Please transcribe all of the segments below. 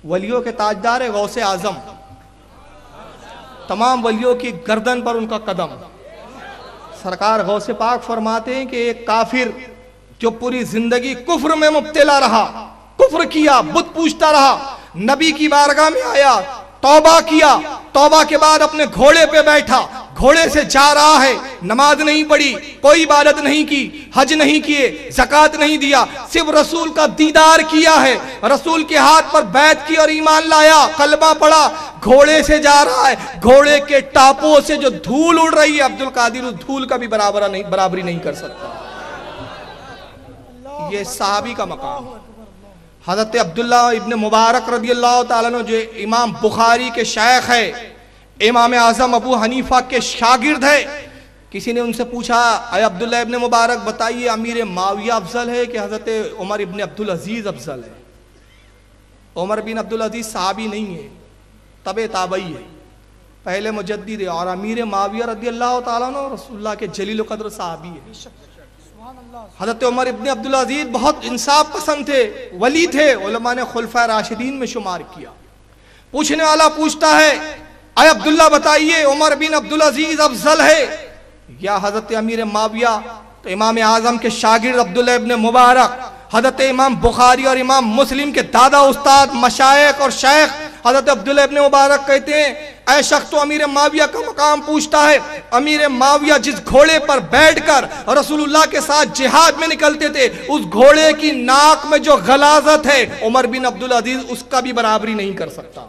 ولیوں کے تاجدار ہے غوث اعظم، تمام ولیوں کی گردن پر ان کا قدم۔ سرکار غوث پاک فرماتے ہیں کہ ایک کافر جو پوری زندگی کفر میں مبتلا رہا، کفر کیا، بت پوجتا رہا، نبی کی بارگاہ میں آیا، توبہ کیا، توبہ کے بعد اپنے گھوڑے پہ بیٹھا، گھوڑے سے جا رہا ہے، نماز نہیں پڑھی، کوئی عبادت نہیں کی، حج نہیں کیے، زکوٰۃ نہیں دیا، صرف رسول کا دیدار کیا ہے، رسول کے ہاتھ پر بیعت کی اور ایمان لایا، کلمہ پڑھا، گھوڑے سے جا رہا ہے، گھوڑے کے ٹاپوں سے جو دھول اڑ رہی ہے عبد القادر اس دھول کا بھی برابری نہیں کر سکتا۔ یہ صحابی کا مقام۔ حضرت عبداللہ ابن مبارک رضی اللہ تعالیٰ عنہ جو امام بخاری کے شیخ ہے، امام اعظم ابو حنیفہ کے شاگرد ہے، کسی نے ان سے پوچھا اے عبداللہ ابن مبارک بتائیے امیر معاویہ افضل ہے کہ حضرت عمر ابن عبدالعزیز افضل ہے؟ عمر بن عبدالعزیز صحابی نہیں ہے، تبع تابعی ہے، پہلے مجدد ہے، اور امیر معاویہ رضی اللہ تعالیٰ عنہ رسول اللہ کے جلیل و قدر صحابی ہے۔ حضرت عمر ابن عبدالعزیز بہت انصاف پسند تھے، ولی تھے، علماء نے خلفائے راشدین میں شمار کیا۔ پوچھنے والا پوچھتا ہے اے عبداللہ بتائیے عمر بن عبدالعزیز افضل ہے یا حضرت امیر معاویہ؟ تو امام اعظم کے شاگرد عبداللہ ابن مبارک، حضرت امام بخاری اور امام مسلم کے دادا استاد مشائخ اور شیخ حضرت عبداللہ ابن مبارک کہتے ہیں اے شخص تو امیر معاویہ کا مقام پوچھتا ہے، امیر معاویہ جس گھوڑے پر بیٹھ کر رسول اللہ کے ساتھ جہاد میں نکلتے تھے اس گھوڑے کی ناک میں جو غلاظت ہے عمر بن عبدالعزیز اس کا بھی برابری نہیں کر سکتا۔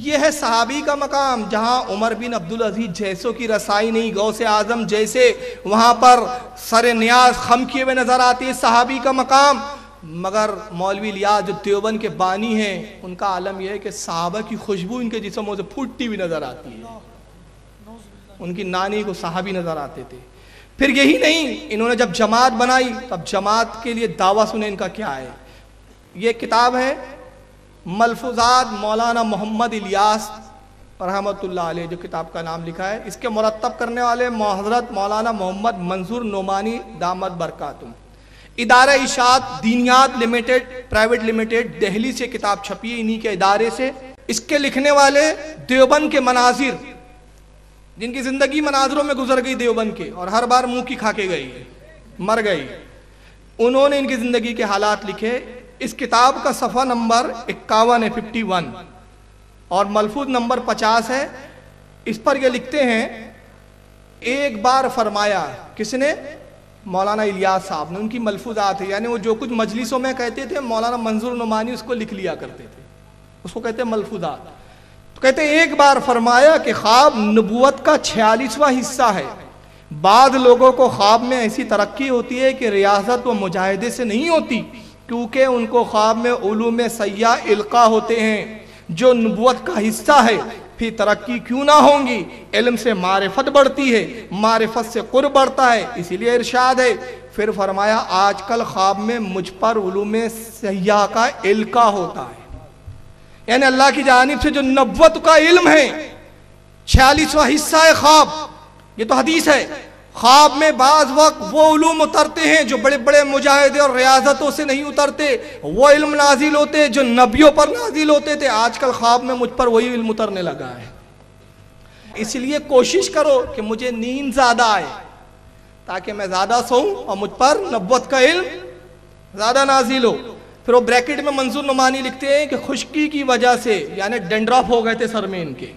یہ ہے صحابی کا مقام، جہاں عمر بن عبدالعزیز جیسوں کی رسائی نہیں، غوث اعظم جیسے وہاں پر سر نیاز خم کیے ہوئے نظر آتی ہے، صحابی کا مقام۔ مگر مولوی الیاس جو دیوبند کے بانی ہیں ان کا عالم یہ ہے کہ صحابہ کی خوشبو ان کے جسموں سے پھوٹتی ہوئی نظر آتی ہے، ان کی نانی کو صحابی نظر آتے تھے۔ پھر یہی نہیں، انہوں نے جب جماعت بنائی تب جماعت کے لیے دعویٰ سنیں ان کا کیا ہے۔ یہ کتاب ہے ملفوظات مولانا محمد الیاس رحمۃ اللہ علیہ، جو کتاب کا نام لکھا ہے، اس کے مرتب کرنے والے حضرت مولانا محمد منظور نعمانی دامت برکاتہم۔ ادارہ اشاعت دینیات لمیٹڈ پرائیویٹ لمیٹڈ دہلی سے کتاب چھپی ہے، انہی کے ادارے سے۔ اس کے لکھنے والے دیوبند کے مناظر، جن کی زندگی مناظروں میں گزر گئی دیوبند کے، اور ہر بار منہ کی کھا کے گئی، مر گئی، انہوں نے ان کی زندگی کے حالات لکھے۔ اس کتاب کا صفحہ نمبر 51 ہے 51 اور ملفوظ نمبر 50 ہے۔ اس پر یہ لکھتے ہیں ایک بار فرمایا، کس نے؟ مولانا الیاس صاحب نے، ان کی ملفوظات ہے، یعنی وہ جو کچھ مجلسوں میں کہتے تھے مولانا منظور نعمانی اس کو لکھ لیا کرتے تھے، اس کو کہتے ہیں ملفوظات۔ تو کہتے ہیں ایک بار فرمایا کہ خواب نبوت کا 46واں حصہ ہے۔ بعض لوگوں کو خواب میں ایسی ترقی ہوتی ہے کہ ریاضت و مجاہدے سے نہیں ہوتی، کیونکہ ان کو خواب میں علوم سیاح القاء ہوتے ہیں جو نبوت کا حصہ ہے۔ پھر ترقی کیوں نہ ہوں گی؟ علم سے معرفت بڑھتی ہے، معرفت سے قرب بڑھتا ہے، اسی لیے ارشاد ہے۔ پھر فرمایا آج کل خواب میں مجھ پر علوم سیاح کا القاء ہوتا ہے، یعنی اللہ کی جانب سے جو نبوت کا علم ہے 46واں حصہ ہے خواب۔ یہ تو حدیث ہے، خواب میں بعض وقت وہ علوم اترتے ہیں جو بڑے بڑے مجاہدے اور ریاضتوں سے نہیں اترتے، وہ علم نازل ہوتے جو نبیوں پر نازل ہوتے تھے۔ آج کل خواب میں مجھ پر وہی علم اترنے لگا ہے، اس لیے کوشش کرو کہ مجھے نیند زیادہ آئے تاکہ میں زیادہ سوؤں اور مجھ پر نبوت کا علم زیادہ نازل ہو۔ پھر وہ بریکٹ میں منظور نعمانی لکھتے ہیں کہ خشکی کی وجہ سے، یعنی ڈینڈرف ہو گئے تھے سر میں ان کے،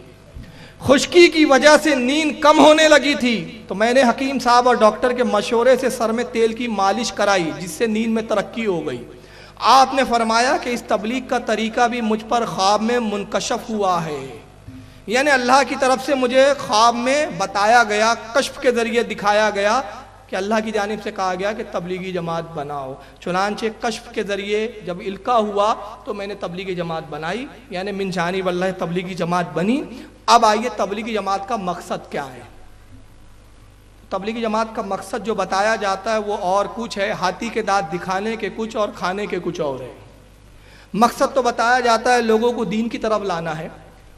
خشکی کی وجہ سے نیند کم ہونے لگی تھی، تو میں نے حکیم صاحب اور ڈاکٹر کے مشورے سے سر میں تیل کی مالش کرائی جس سے نیند میں ترقی ہو گئی۔ آپ نے فرمایا کہ اس تبلیغ کا طریقہ بھی مجھ پر خواب میں منکشف ہوا ہے، یعنی اللہ کی طرف سے مجھے خواب میں بتایا گیا، کشف کے ذریعے دکھایا گیا کہ اللہ کی جانب سے کہا گیا کہ تبلیغی جماعت بناؤ۔ چنانچہ کشف کے ذریعے جب القاء ہوا تو میں نے تبلیغی جماعت بنائی، یعنی من جانب اللہ تبلیغی جماعت بنی۔ اب آئیے تبلیغی جماعت کا مقصد کیا ہے؟ تبلیغی جماعت کا مقصد جو بتایا جاتا ہے وہ اور کچھ ہے، ہاتھی کے دانت دکھانے کے کچھ اور کھانے کے کچھ اور ہے۔ مقصد تو بتایا جاتا ہے لوگوں کو دین کی طرف لانا ہے،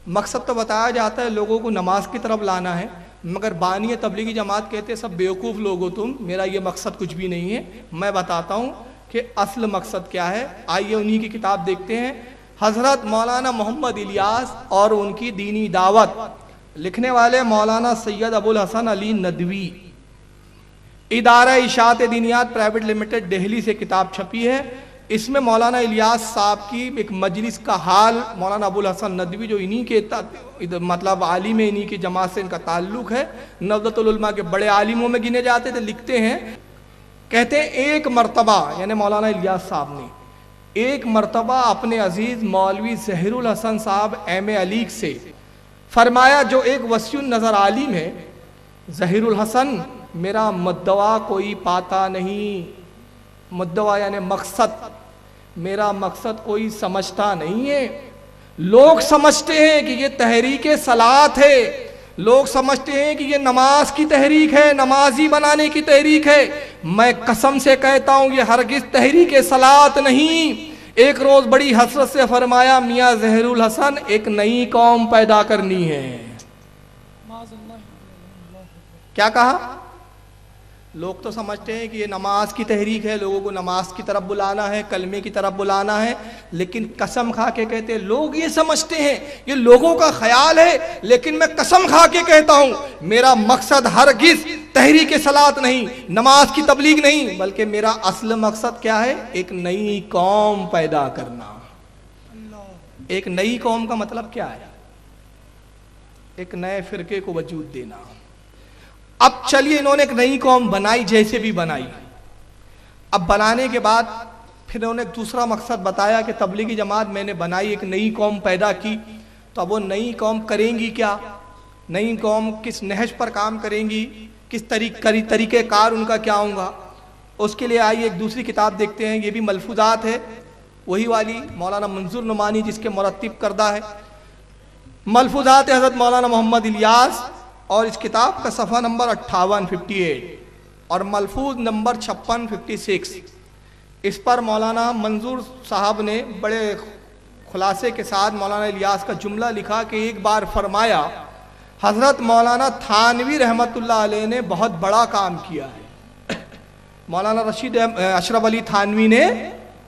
مقصد تو بتایا جاتا ہے لوگوں کو نماز کی طرف لانا ہے، مگر بانی تبلیغی جماعت کہتے ہیں سب بیوقوف لوگ ہو تم، میرا یہ مقصد کچھ بھی نہیں ہے۔ میں بتاتا ہوں کہ اصل مقصد کیا ہے. آئیے انہی کی کتاب دیکھتے ہیں. حضرت مولانا محمد الیاس اور ان کی دینی دعوت، لکھنے والے مولانا سید ابو الحسن علی ندوی. ادارہ اشاعت دینیات پرائیویٹ لمیٹڈ دہلی سے کتاب چھپی ہے. اس میں مولانا الیاس صاحب کی ایک مجلس کا حال، مولانا ابو الحسن ندوی جو انہی کے مطلب عالم انہی کی جماعت سے ان کا تعلق ہے، نہضت العلماء کے بڑے عالموں میں گنے جاتے تھے، لکھتے ہیں، کہتے ہیں ایک مرتبہ یعنی مولانا الیاس صاحب نے ایک مرتبہ اپنے عزیز مولوی ظہیر الحسن صاحب ایم علیگ سے فرمایا، جو ایک وسیع النظر عالم ہے، ظہیر الحسن میرا مدعا کوئی پاتا نہیں. مدعا یعنی مقصد، میرا مقصد کوئی سمجھتا نہیں ہے. لوگ سمجھتے ہیں کہ یہ تحریک صلاۃ ہے، لوگ سمجھتے ہیں کہ یہ نماز کی تحریک ہے، نمازی بنانے کی تحریک ہے. میں قسم سے کہتا ہوں یہ ہرگز تحریک صلاۃ نہیں. ایک روز بڑی حسرت سے فرمایا، میاں ظہیر الحسن ایک نئی قوم پیدا کرنی ہے. کیا کہا؟ لوگ تو سمجھتے ہیں کہ یہ نماز کی تحریک ہے، لوگوں کو نماز کی طرف بلانا ہے، کلمے کی طرف بلانا ہے، لیکن قسم کھا کے کہتے ہیں لوگ یہ سمجھتے ہیں، یہ لوگوں کا خیال ہے، لیکن میں قسم کھا کے کہتا ہوں میرا مقصد ہرگز تحریک صلاۃ نہیں، نماز کی تبلیغ نہیں، بلکہ میرا اصل مقصد کیا ہے؟ ایک نئی قوم پیدا کرنا. ایک نئی قوم کا مطلب کیا ہے؟ ایک نئے فرقے کو وجود دینا. اب چلیے انہوں نے ایک نئی قوم بنائی، جیسے بھی بنائی. اب بنانے کے بعد پھر انہوں نے ایک دوسرا مقصد بتایا کہ تبلیغی جماعت میں نے بنائی، ایک نئی قوم پیدا کی، تو اب وہ نئی قوم کریں گی کیا؟ نئی قوم کس نہج پر کام کریں گی؟ کس طریقہ کار ان کا کیا ہوگا؟ اس کے لیے آئیے ایک دوسری کتاب دیکھتے ہیں. یہ بھی ملفوظات ہے، وہی والی مولانا منظور نعمانی جس کے مرتب کردہ ہے. ملفوظات حضرت مولانا محمد الیاس، اور اس کتاب کا صفحہ نمبر 58 اور ملفوظ نمبر 56 اس پر مولانا منظور صاحب نے بڑے خلاصے کے ساتھ مولانا الیاس کا جملہ لکھا کہ ایک بار فرمایا، حضرت مولانا تھانوی رحمت اللہ علیہ نے بہت بڑا کام کیا ہے. مولانا رشید اشرف علی تھانوی نے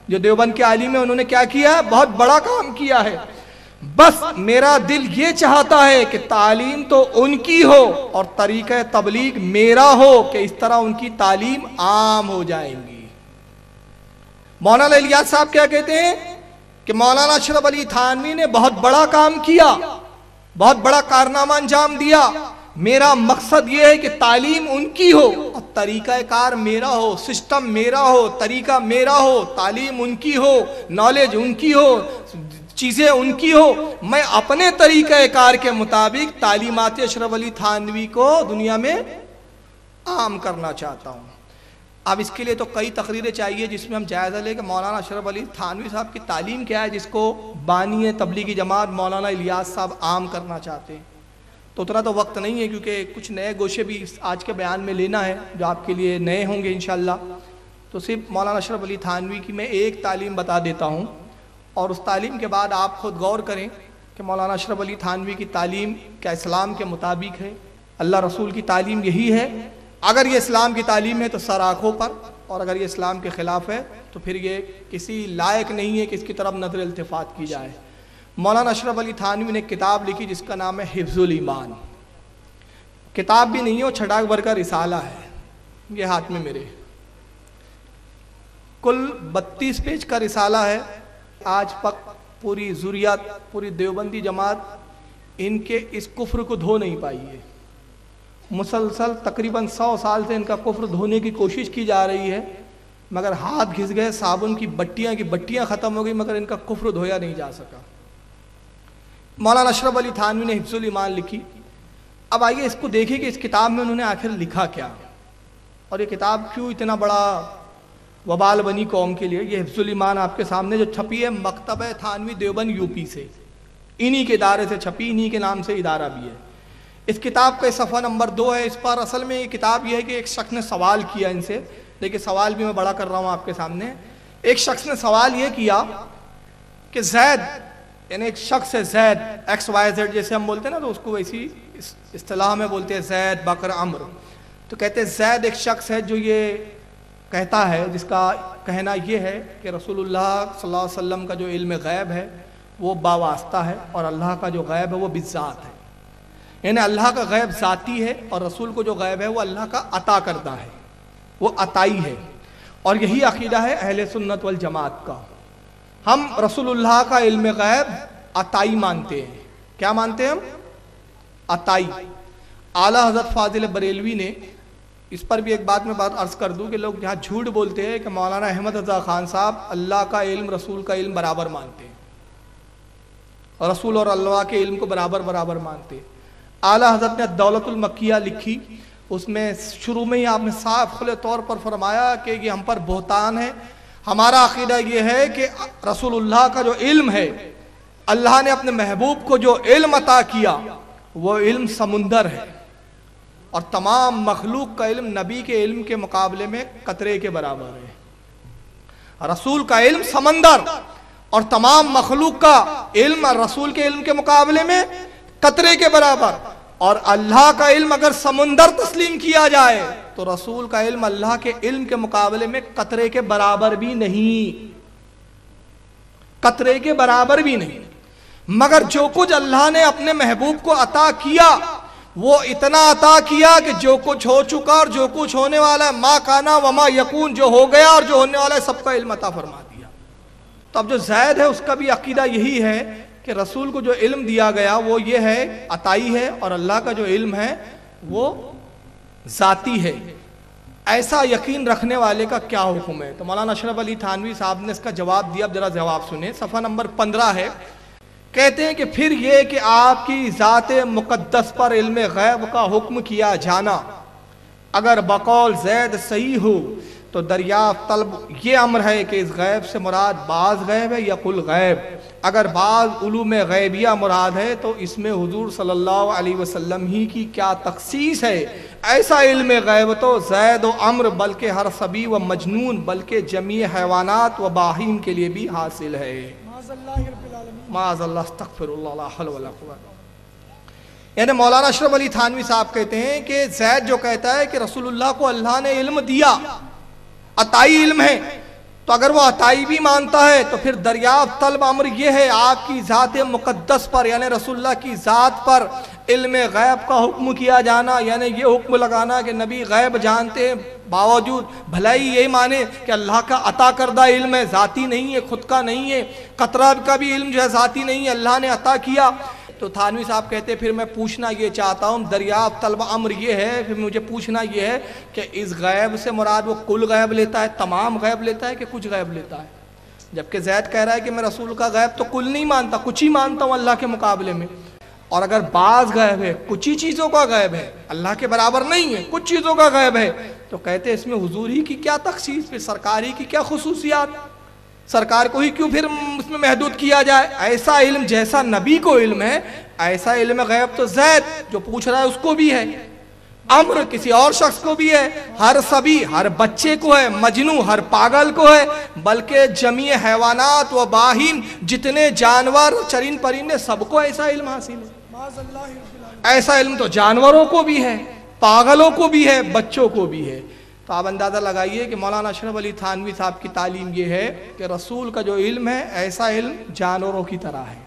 جو دیوبند کے عالم ہیں، انہوں نے کیا کیا؟ بہت بڑا کام کیا ہے. بس میرا دل یہ چاہتا ہے کہ تعلیم تو ان کی ہو اور طریقہ تبلیغ میرا ہو، کہ اس طرح ان کی تعلیم عام ہو جائیں گی. مولانا الیاس صاحب کیا کہتے ہیں کہ مولانا اشرف علی تھانوی نے بہت بڑا کام کیا، بہت بڑا کارنامہ انجام دیا. میرا مقصد یہ ہے کہ تعلیم ان کی ہو اور طریقہ کار میرا ہو، سسٹم میرا ہو، طریقہ میرا ہو، تعلیم ان کی ہو، نالج ان کی ہو، چیزیں ان کی ہو. میں اپنے طریقہ کار کے مطابق تعلیمات اشرف علی تھانوی کو دنیا میں عام کرنا چاہتا ہوں. اب اس کے لیے تو کئی تقریریں چاہیے جس میں ہم جائزہ لیں کہ مولانا اشرف علی تھانوی صاحب کی تعلیم کیا ہے جس کو بانی تبلیغی جماعت مولانا الیاس صاحب عام کرنا چاہتے ہیں. تو اتنا تو وقت نہیں ہے کیونکہ کچھ نئے گوشے بھی آج کے بیان میں لینا ہے جو آپ کے لیے نئے ہوں گے انشاءاللہ. تو صرف مولانا اشرف علی تھانوی کی میں ایک تعلیم بتا دیتا ہوں، اور اس تعلیم کے بعد آپ خود غور کریں کہ مولانا اشرف علی تھانوی کی تعلیم کیا اسلام کے مطابق ہے؟ اللہ رسول کی تعلیم یہی ہے؟ اگر یہ اسلام کی تعلیم ہے تو سر آنکھوں پر، اور اگر یہ اسلام کے خلاف ہے تو پھر یہ کسی لائق نہیں ہے کہ اس کی طرف نظر التفات کی جائے. مولانا اشرف علی تھانوی نے ایک کتاب لکھی جس کا نام ہے حفظ الایمان. کتاب بھی نہیں ہے، وہ چھٹاک بھر کا رسالہ ہے. یہ ہاتھ میں میرے کل 32 پیج کا رسالہ ہے. آج تک پوری ذریات، پوری دیوبندی جماعت ان کے اس کفر کو دھو نہیں پائی ہے. مسلسل تقریباً 100 سال سے ان کا کفر دھونے کی کوشش کی جا رہی ہے، مگر ہاتھ گھس گئے، صابن کی بٹیاں ختم ہو گئی، مگر ان کا کفر دھویا نہیں جا سکا. مولانا اشرف علی تھانوی نے حفظ الایمان لکھی. اب آئیے اس کو دیکھیں کہ اس کتاب میں انہوں نے آخر لکھا کیا، اور یہ کتاب کیوں اتنا بڑا وبال بنی قوم کے لیے. یہ حفظ الایمان آپ کے سامنے جو چھپی ہے مکتبہ تھانوی دیوبند یوپی سے، انہی کے ادارے سے چھپی، انہی کے نام سے ادارہ بھی ہے. اس کتاب کا صفحہ نمبر 2 ہے. اس پر اصل میں یہ کتاب یہ ہے کہ ایک شخص نے سوال کیا ان سے، دیکھیں سوال بھی میں بڑا کر رہا ہوں آپ کے سامنے. ایک شخص نے سوال یہ کیا کہ زید، یعنی ایک شخص ہے زید XYZ جیسے ہم بولتے ہیں نا، تو اس کو ویسی اصطلاح میں بولتے ہیں زید بکر عمرو. تو کہتے ہیں زید ایک شخص ہے جو یہ کہتا ہے، جس کا کہنا یہ ہے کہ رسول اللہ صلی اللہ علیہ وسلم کا جو علم غیب ہے وہ باواسطہ ہے، اور اللہ کا جو غیب ہے وہ بالذات ہے، یعنی اللہ کا غیب ذاتی ہے اور رسول کو جو غیب ہے وہ اللہ کا عطا کردہ ہے، وہ عطائی ہے۔ اور یہی عقیدہ ہے اہل سنت والجماعت کا۔ ہم رسول اللہ کا علم غیب عطائی مانتے ہیں۔ کیا مانتے ہیں ہم؟ عطائی۔ اعلیٰ حضرت فاضل بریلوی نے، اس پر بھی ایک بات میں عرض کر دوں کہ لوگ یہاں جھوٹ بولتے ہیں کہ مولانا احمد رضا خان صاحب اللہ کا علم رسول کا علم برابر مانتے ہیں، اور رسول اور اللہ کے علم کو برابر مانتے ہیں۔ اعلیٰ حضرت نے دولت المکیہ لکھی، اس میں شروع میں ہی آپ نے صاف کھلے طور پر فرمایا کہ یہ ہم پر بہتان ہے۔ ہمارا عقیدہ یہ ہے کہ رسول اللہ کا جو علم ہے، اللہ نے اپنے محبوب کو جو علم عطا کیا وہ علم سمندر ہے، اور تمام مخلوق کا علم نبی کے علم کے مقابلے میں قطرے کے برابر ہے۔ رسول کا علم سمندر اور تمام مخلوق کا علم رسول کے علم کے مقابلے میں قطرے کے برابر، اور اللہ کا علم اگر سمندر تسلیم کیا جائے تو رسول کا علم اللہ کے علم کے مقابلے میں قطرے کے برابر بھی نہیں، قطرے کے برابر بھی نہیں۔ مگر جو کچھ اللہ نے اپنے محبوب کو عطا کیا وہ اتنا عطا کیا کہ جو کچھ ہو چکا اور جو کچھ ہونے والا ہے، ما کانا وما یکون، جو ہو گیا اور جو ہونے والا ہے سب کا علم عطا فرما دیا۔ تو اب جو زید ہے اس کا بھی عقیدہ یہی ہے کہ رسول کو جو علم دیا گیا وہ یہ ہے عطائی ہے، اور اللہ کا جو علم ہے وہ ذاتی ہے۔ ایسا یقین رکھنے والے کا کیا حکم ہے؟ تو مولانا اشرف علی تھانوی صاحب نے اس کا جواب دیا، اب ذرا جواب سنیں، صفحہ نمبر 15 ہے۔ کہتے ہیں کہ پھر یہ کہ آپ کی ذات مقدس پر علم غیب کا حکم کیا جانا اگر بقول زید صحیح ہو تو دریافت طلب یہ امر ہے کہ اس غیب سے مراد بعض غیب ہے یا کل غیب۔ اگر بعض علوم غیبیہ مراد ہے تو اس میں حضور صلی اللہ علیہ وسلم ہی کی کیا تخصیص ہے؟ ایسا علم غیب تو زید و عمر بلکہ ہر صبی و مجنون بلکہ جمیع حیوانات و باہیم کے لیے بھی حاصل ہے۔ معاذ اللہ، استغفر اللہ، لا حول ولا قوت۔ یعنی مولانا اشرف علی تھانوی صاحب کہتے ہیں کہ زید جو کہتا ہے کہ رسول اللہ کو اللہ نے علم دیا، عطائی علم ہے، تو اگر وہ عطائی بھی مانتا ہے تو پھر دریافت طلب امر یہ ہے آپ کی ذات مقدس پر یعنی رسول اللہ کی ذات پر علم غیب کا حکم کیا جانا، یعنی یہ حکم لگانا کہ نبی غیب جانتے ہیں، باوجود بھلائی یہی مانے کہ اللہ کا عطا کردہ علم ہے، ذاتی نہیں ہے، خود کا نہیں ہے، قطرہ کا بھی علم جو ہے ذاتی نہیں ہے، اللہ نے عطا کیا۔ تو تھانوی صاحب کہتے ہیں پھر میں پوچھنا یہ چاہتا ہوں، دریافت طلب امر یہ ہے، پھر مجھے پوچھنا یہ ہے کہ اس غیب سے مراد وہ کل غیب لیتا ہے، تمام غیب لیتا ہے کہ کچھ غیب لیتا ہے؟ جبکہ زید کہہ رہا ہے کہ میں رسول کا غیب تو کل نہیں مانتا، کچھ ہی مانتا ہوں اللہ کے مقابلے میں، اور اگر بعض غیب ہے، کچھ ہی چیزوں کا غیب ہے، اللہ کے برابر نہیں ہے، کچھ چیزوں کا غیب ہے، تو کہتے ہیں اس میں حضور ہی کی کیا تخصیص، پھر سرکار ہی کی کیا خصوصیات، سرکار کو ہی کیوں پھر اس میں محدود کیا جائے؟ ایسا علم جیسا نبی کو علم ہے ایسا علم غیب تو زید جو پوچھ رہا ہے اس کو بھی ہے، عمر کسی اور شخص کو بھی ہے، ہر صبی ہر بچے کو ہے، مجنو ہر پاگل کو ہے، بلکہ جمیع حیوانات و باہیم جتنے جانور چرین پرندے سب کو ایسا علم حاصل ہے۔ ایسا علم تو جانوروں کو بھی ہے، پاگلوں کو بھی ہے، بچوں کو بھی ہے۔ تو آپ اندازہ لگائیے کہ مولانا اشرف علی تھانوی صاحب کی تعلیم یہ ہے کہ رسول کا جو علم ہے ایسا علم جانوروں کی طرح ہے،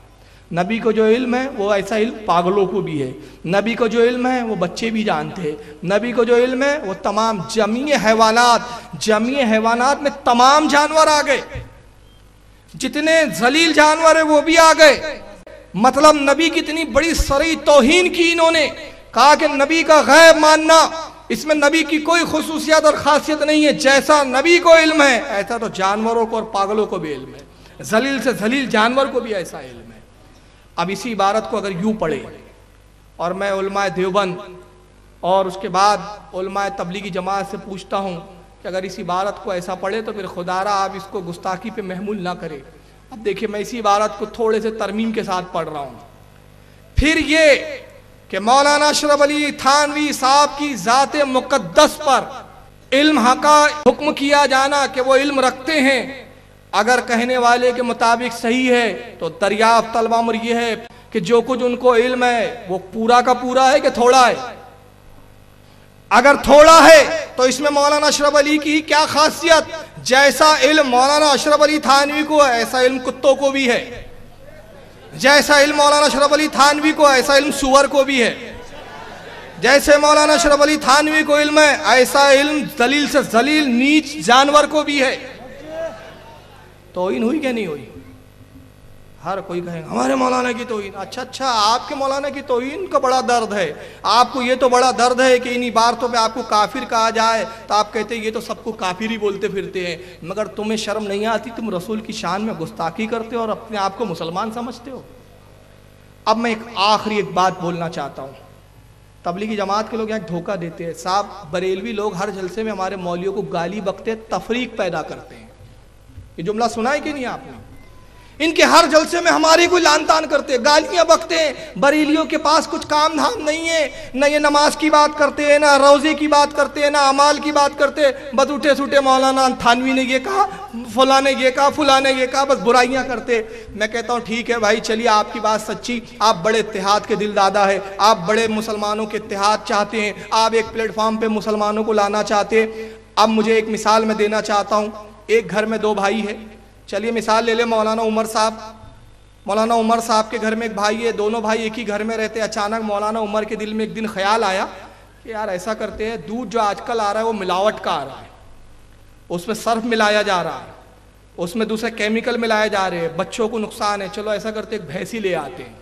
نبی کو جو علم ہے وہ ایسا علم پاگلوں کو بھی ہے، نبی کو جو علم ہے وہ بچے بھی جانتے ہیں، نبی کو جو علم ہے وہ تمام جمیع حیوانات میں تمام جانور آ گئے، جتنے ذلیل جانور ہیں وہ بھی آ گئے۔ مطلب نبی کی اتنی بڑی صریح توہین کی انہوں نے، کہا کہ نبی کا غیب ماننا اس میں نبی کی کوئی خصوصیات اور خاصیت نہیں ہے، جیسا نبی کو علم ہے ایسا تو جانوروں کو اور پاگلوں کو بھی علم ہے، ذلیل سے ذلیل جانور کو بھی ایسا علم ہے۔ اب اسی عبارت کو اگر یوں پڑھے، اور میں علماء دیوبند اور اس کے بعد علماء تبلیغی جماعت سے پوچھتا ہوں کہ اگر اس عبارت کو ایسا پڑھے تو پھر خدا را آپ اس کو گستاخی پہ محمول نہ کرے۔ اب دیکھیں میں اسی عبارت کو تھوڑے سے ترمیم کے ساتھ پڑھ رہا ہوں۔ پھر یہ کہ مولانا اشرف علی تھانوی صاحب کی ذات مقدس پر علم کا حکم کیا جانا کہ وہ علم رکھتے ہیں، اگر کہنے والے کے مطابق صحیح ہے تو دریافت طلب امر یہ ہے کہ جو کچھ ان کو علم ہے وہ پورا کا پورا ہے کہ تھوڑا ہے؟ اگر تھوڑا ہے تو اس میں مولانا اشرف علی کی کیا خاصیت؟ جیسا علم مولانا اشرف علی تھانوی کو ہے ایسا علم کتوں کو بھی ہے، جیسا علم مولانا اشرف علی تھانوی کو ہے ایسا علم سور کو بھی ہے، جیسے مولانا اشرف علی تھانوی کو علم ہے ایسا علم ذلیل سے ذلیل نیچ جانور کو بھی ہے۔ توہین ہوئی کہ نہیں ہوئی؟ ہر کوئی کہے ہمارے مولانا کی توہین۔ اچھا آپ کے مولانا کی توہین کا بڑا درد ہے، آپ کو یہ تو بڑا درد ہے کہ انہی باتوں پہ آپ کو کافر کہا جائے تو آپ کہتے ہیں یہ تو سب کو کافر ہی بولتے پھرتے ہیں، مگر تمہیں شرم نہیں آتی؟ تم رسول کی شان میں گستاخی کرتے ہو اور اپنے آپ کو مسلمان سمجھتے ہو۔ اب میں آخری ایک بات بولنا چاہتا ہوں۔ تبلیغی جماعت کے لوگ یہاں دھوکہ دیتے ہیں، صاحب بریلوی لوگ ہر جلسے میں ہمارے مولویوں کو گالی بکتے تفریق پیدا کرتے ہیں۔ یہ جملہ سنا ہے کہ نہیں آپ نے؟ ان کے ہر جلسے میں ہماری کوئی لان تان کرتے، گالیاں بکتے ہیں۔ بریلیوں کے پاس کچھ کام دھام نہیں ہے، نہ یہ نماز کی بات کرتے ہیں، نہ روزے کی بات کرتے ہیں، نہ اعمال کی بات کرتے، بس اٹھے سٹے مولانا تھانوی نے یہ کہا، فلاں نے یہ کہا، فلاں نے یہ کہا، بس برائیاں کرتے۔ میں کہتا ہوں ٹھیک ہے بھائی، چلیے آپ کی بات سچی، آپ بڑے اتحاد کے دل دادا ہے، آپ بڑے مسلمانوں کے اتحاد چاہتے ہیں، آپ ایک پلیٹ فارم پہ مسلمانوں کو لانا چاہتے ہیں۔ اب مجھے ایک مثال میں دینا چاہتا ہوں۔ ایک گھر میں دو بھائی ہے، چلیے مثال لے لیں مولانا عمر صاحب۔ مولانا عمر صاحب کے گھر میں ایک بھائی ہے، دونوں بھائی ایک ہی گھر میں رہتے۔ اچانک مولانا عمر کے دل میں ایک دن خیال آیا کہ یار ایسا کرتے ہیں، دودھ جو آج کل آ رہا ہے وہ ملاوٹ کا آ رہا ہے، اس میں سرف ملایا جا رہا ہے، اس میں دوسرے کیمیکل ملائے جا رہے ہیں، بچوں کو نقصان ہے، چلو ایسا کرتے ایک بھینس ہی لے آتے ہیں۔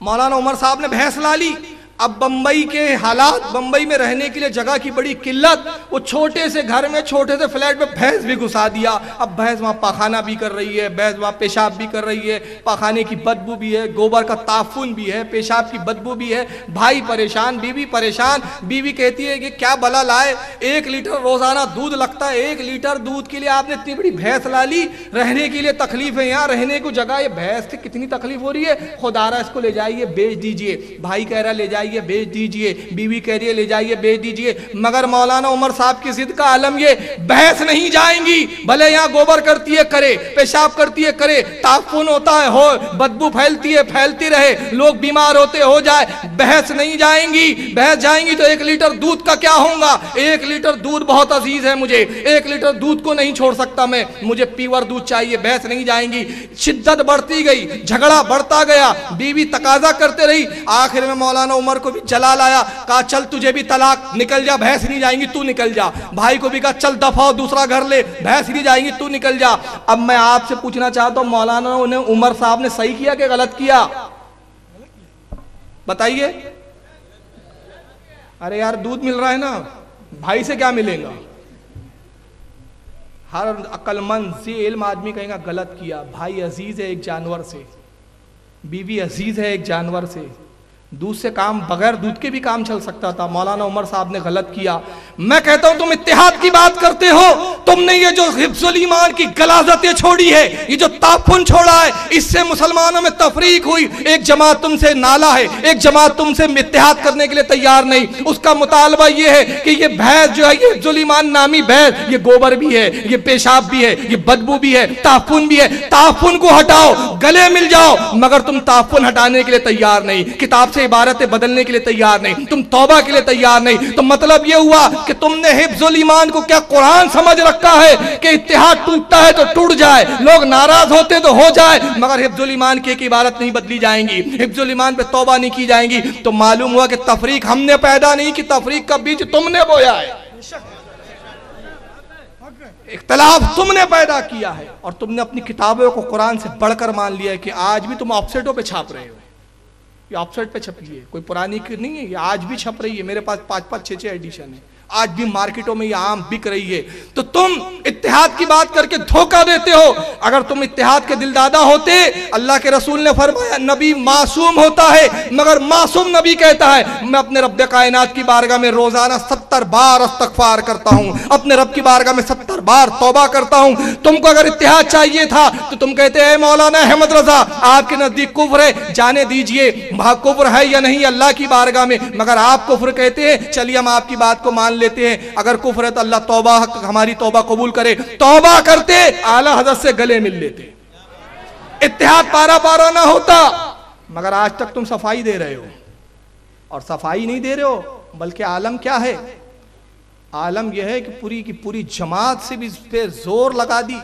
مولانا عمر صاحب نے بھینس لا لی۔ اب بمبئی کے حالات، بمبئی میں رہنے کے لیے جگہ کی بڑی قلت، وہ چھوٹے سے گھر میں چھوٹے سے فلیٹ میں بھینس بھی گھسا دیا۔ اب بھینس وہاں پاخانہ بھی کر رہی ہے، بھینس وہاں پیشاب بھی کر رہی ہے، پاخانے کی بدبو بھی ہے، گوبر کا تعفن بھی ہے، پیشاب کی بدبو بھی ہے۔ بھائی پریشان، بیوی پریشان۔ بیوی کہتی ہے کہ کیا بلا لائے، 1 لیٹر روزانہ دودھ لگتا ہے، 1 لیٹر دودھ کے لیے آپ نے اتنی بڑی بھینس لا لی، رہنے کے لیے تکلیف ہے، یہاں رہنے کو جگہ، یہ بھینس سے کتنی تکلیف ہو رہی ہے، خدا را اس کو لے جائیے بیچ دیجئے۔ بھائی کہہ رہا لے جائیے بیچ دیجئے، بیوی کہہ رہی ہے لے جائیے بیچ دیجئے۔ مگر مولانا عمر صاحب کی ضد کا عالم یہ، بھینس نہیں جائیں گی، بھلے یہاں گوبر کرتی ہے کرے، پیشاب کرتی ہے کرے، تعفن ہوتا ہے ہو، بدبو پھیلتی ہے پھیلتی رہے، لوگ بیمار ہوتے ہو جائے، بھینس نہیں جائیں گی۔ بھینس جائیں گی تو 1 لیٹر دودھ کا کیا ہوگا؟ 1 لیٹر دودھ بہت عزیز ہے مجھے، 1 لیٹر دودھ کو نہیں چھوڑ سکتا میں، مجھے پیور دودھ چاہیے۔ بھینس نہیں جائیں گی۔ شدت بڑھتی گئی، جھگڑا بڑھتا گیا، بیوی تقاضا کرتے رہی، آخر میں مولانا عمر کو بھی جلال آیا، کہا چل تجھے بھی طلاق، نکل جا، بھینس نہیں جائیں گی تو نکل جا۔ بھائی کو بھی کہا چل دفعہ دوسرا گھر لے، بھینس نہیں جائیں گی تو نکل جا۔ اب میں آپ سے پوچھنا چاہتا ہوں مولانا عمر صاحب نے صحیح کیا کہ غلط کیا؟ بتائیے۔ ارے یار دودھ مل رہا ہے نا، بھائی سے کیا ملے گا؟ ہر عقل مند ذی علم آدمی کہیں گا غلط کیا۔ بھائی عزیز ہے ایک جانور سے، بیوی عزیز ہے ایک جانور سے، دودھ سے کام، بغیر دودھ کے بھی کام چل سکتا تھا۔ مولانا عمر صاحب نے غلط کیا۔ میں کہتا ہوں تم اتحاد کی بات کرتے ہو، تم نے یہ جو حفظ الایمان کی غلاظتیں چھوڑی ہے، یہ جو تعفن چھوڑا ہے، اس سے مسلمانوں میں تفریق ہوئی۔ ایک جماعت تم سے نالا ہے، ایک جماعت تم سے اتحاد کرنے کے لیے تیار نہیں۔ اس کا مطالبہ یہ ہے کہ یہ بھینس جو ہے، یہ حفظ الایمان نامی بھینس، یہ گوبر بھی ہے، یہ پیشاب بھی ہے، یہ بدبو بھی ہے، تعفن بھی ہے۔ تعفن کو ہٹاؤ، گلے مل جاؤ، مگر تم تعفن ہٹانے کے لیے تیار نہیں، کتاب سے عبارتیں بدلنے کے لیے تیار نہیں، تم توبہ کے لیے تیار نہیں۔ تو مطلب یہ ہوا کہ تم نے حفظ الایمان کو کیا قرآن سمجھ رکھا ہے کہ اتحاد ٹوٹتا ہے تو ٹوٹ جائے، لوگ ناراض ہوتے تو ہو جائے، مگر حفظ الایمان کی ایک عبارت نہیں بدلی جائیں گی، حفظ الایمان پہ توبہ نہیں کی جائیں گی۔ تو معلوم ہوا کہ تفریق ہم نے پیدا نہیں کی، تفریق کا بیج تم نے بویا ہے، اختلاف تم نے پیدا کیا ہے، اور تم نے اپنی کتابوں کو قرآن سے بڑھ کر مان لیا ہے کہ آج بھی تم آف سیٹوں پہ چھاپ رہے ہو۔ یہ آف سیٹ پہ چھپی ہے، کوئی پرانی نہیں ہے، یہ آج بھی چھپ رہی ہے، میرے پاس 5-5 6-6 ایڈیشن ہے، آج بھی مارکیٹوں میں یہ عام بک رہی ہے۔ تو تم اتحاد کی بات کر کے دھوکہ دیتے ہو۔ اگر تم اتحاد کے دل دادا ہوتے، اللہ کے رسول نے فرمایا نبی معصوم ہوتا ہے، مگر معصوم نبی کہتا ہے میں اپنے رب کائنات کی بارگاہ میں روزانہ 70 بار استغفار کرتا ہوں، اپنے رب کی بارگاہ میں 70 بار توبہ کرتا ہوں۔ تم کو اگر اتحاد چاہیے تھا تو تم کہتے اے مولانا احمد رضا، آپ کے نزدیک کفر ہے، جانے دیجئے کفر ہے یا نہیں اللہ کی بارگاہ میں، مگر آپ کفر کہتے ہیں، چلیے ہم آپ کی بات کو مان لیتے ہیں، اگر کفر ہے تو اللہ توبہ ہماری توبہ قبول کرے۔ توبہ کرتے، اعلی حضرت سے گلے مل لیتے، اتحاد پارا پارا نہ ہوتا۔ مگر آج تک تم صفائی دے رہے ہو، اور صفائی نہیں دے رہے ہو بلکہ عالم کیا ہے؟ عالم یہ ہے کہ پوری کی پوری جماعت سے بھی اس پہ زور لگا دی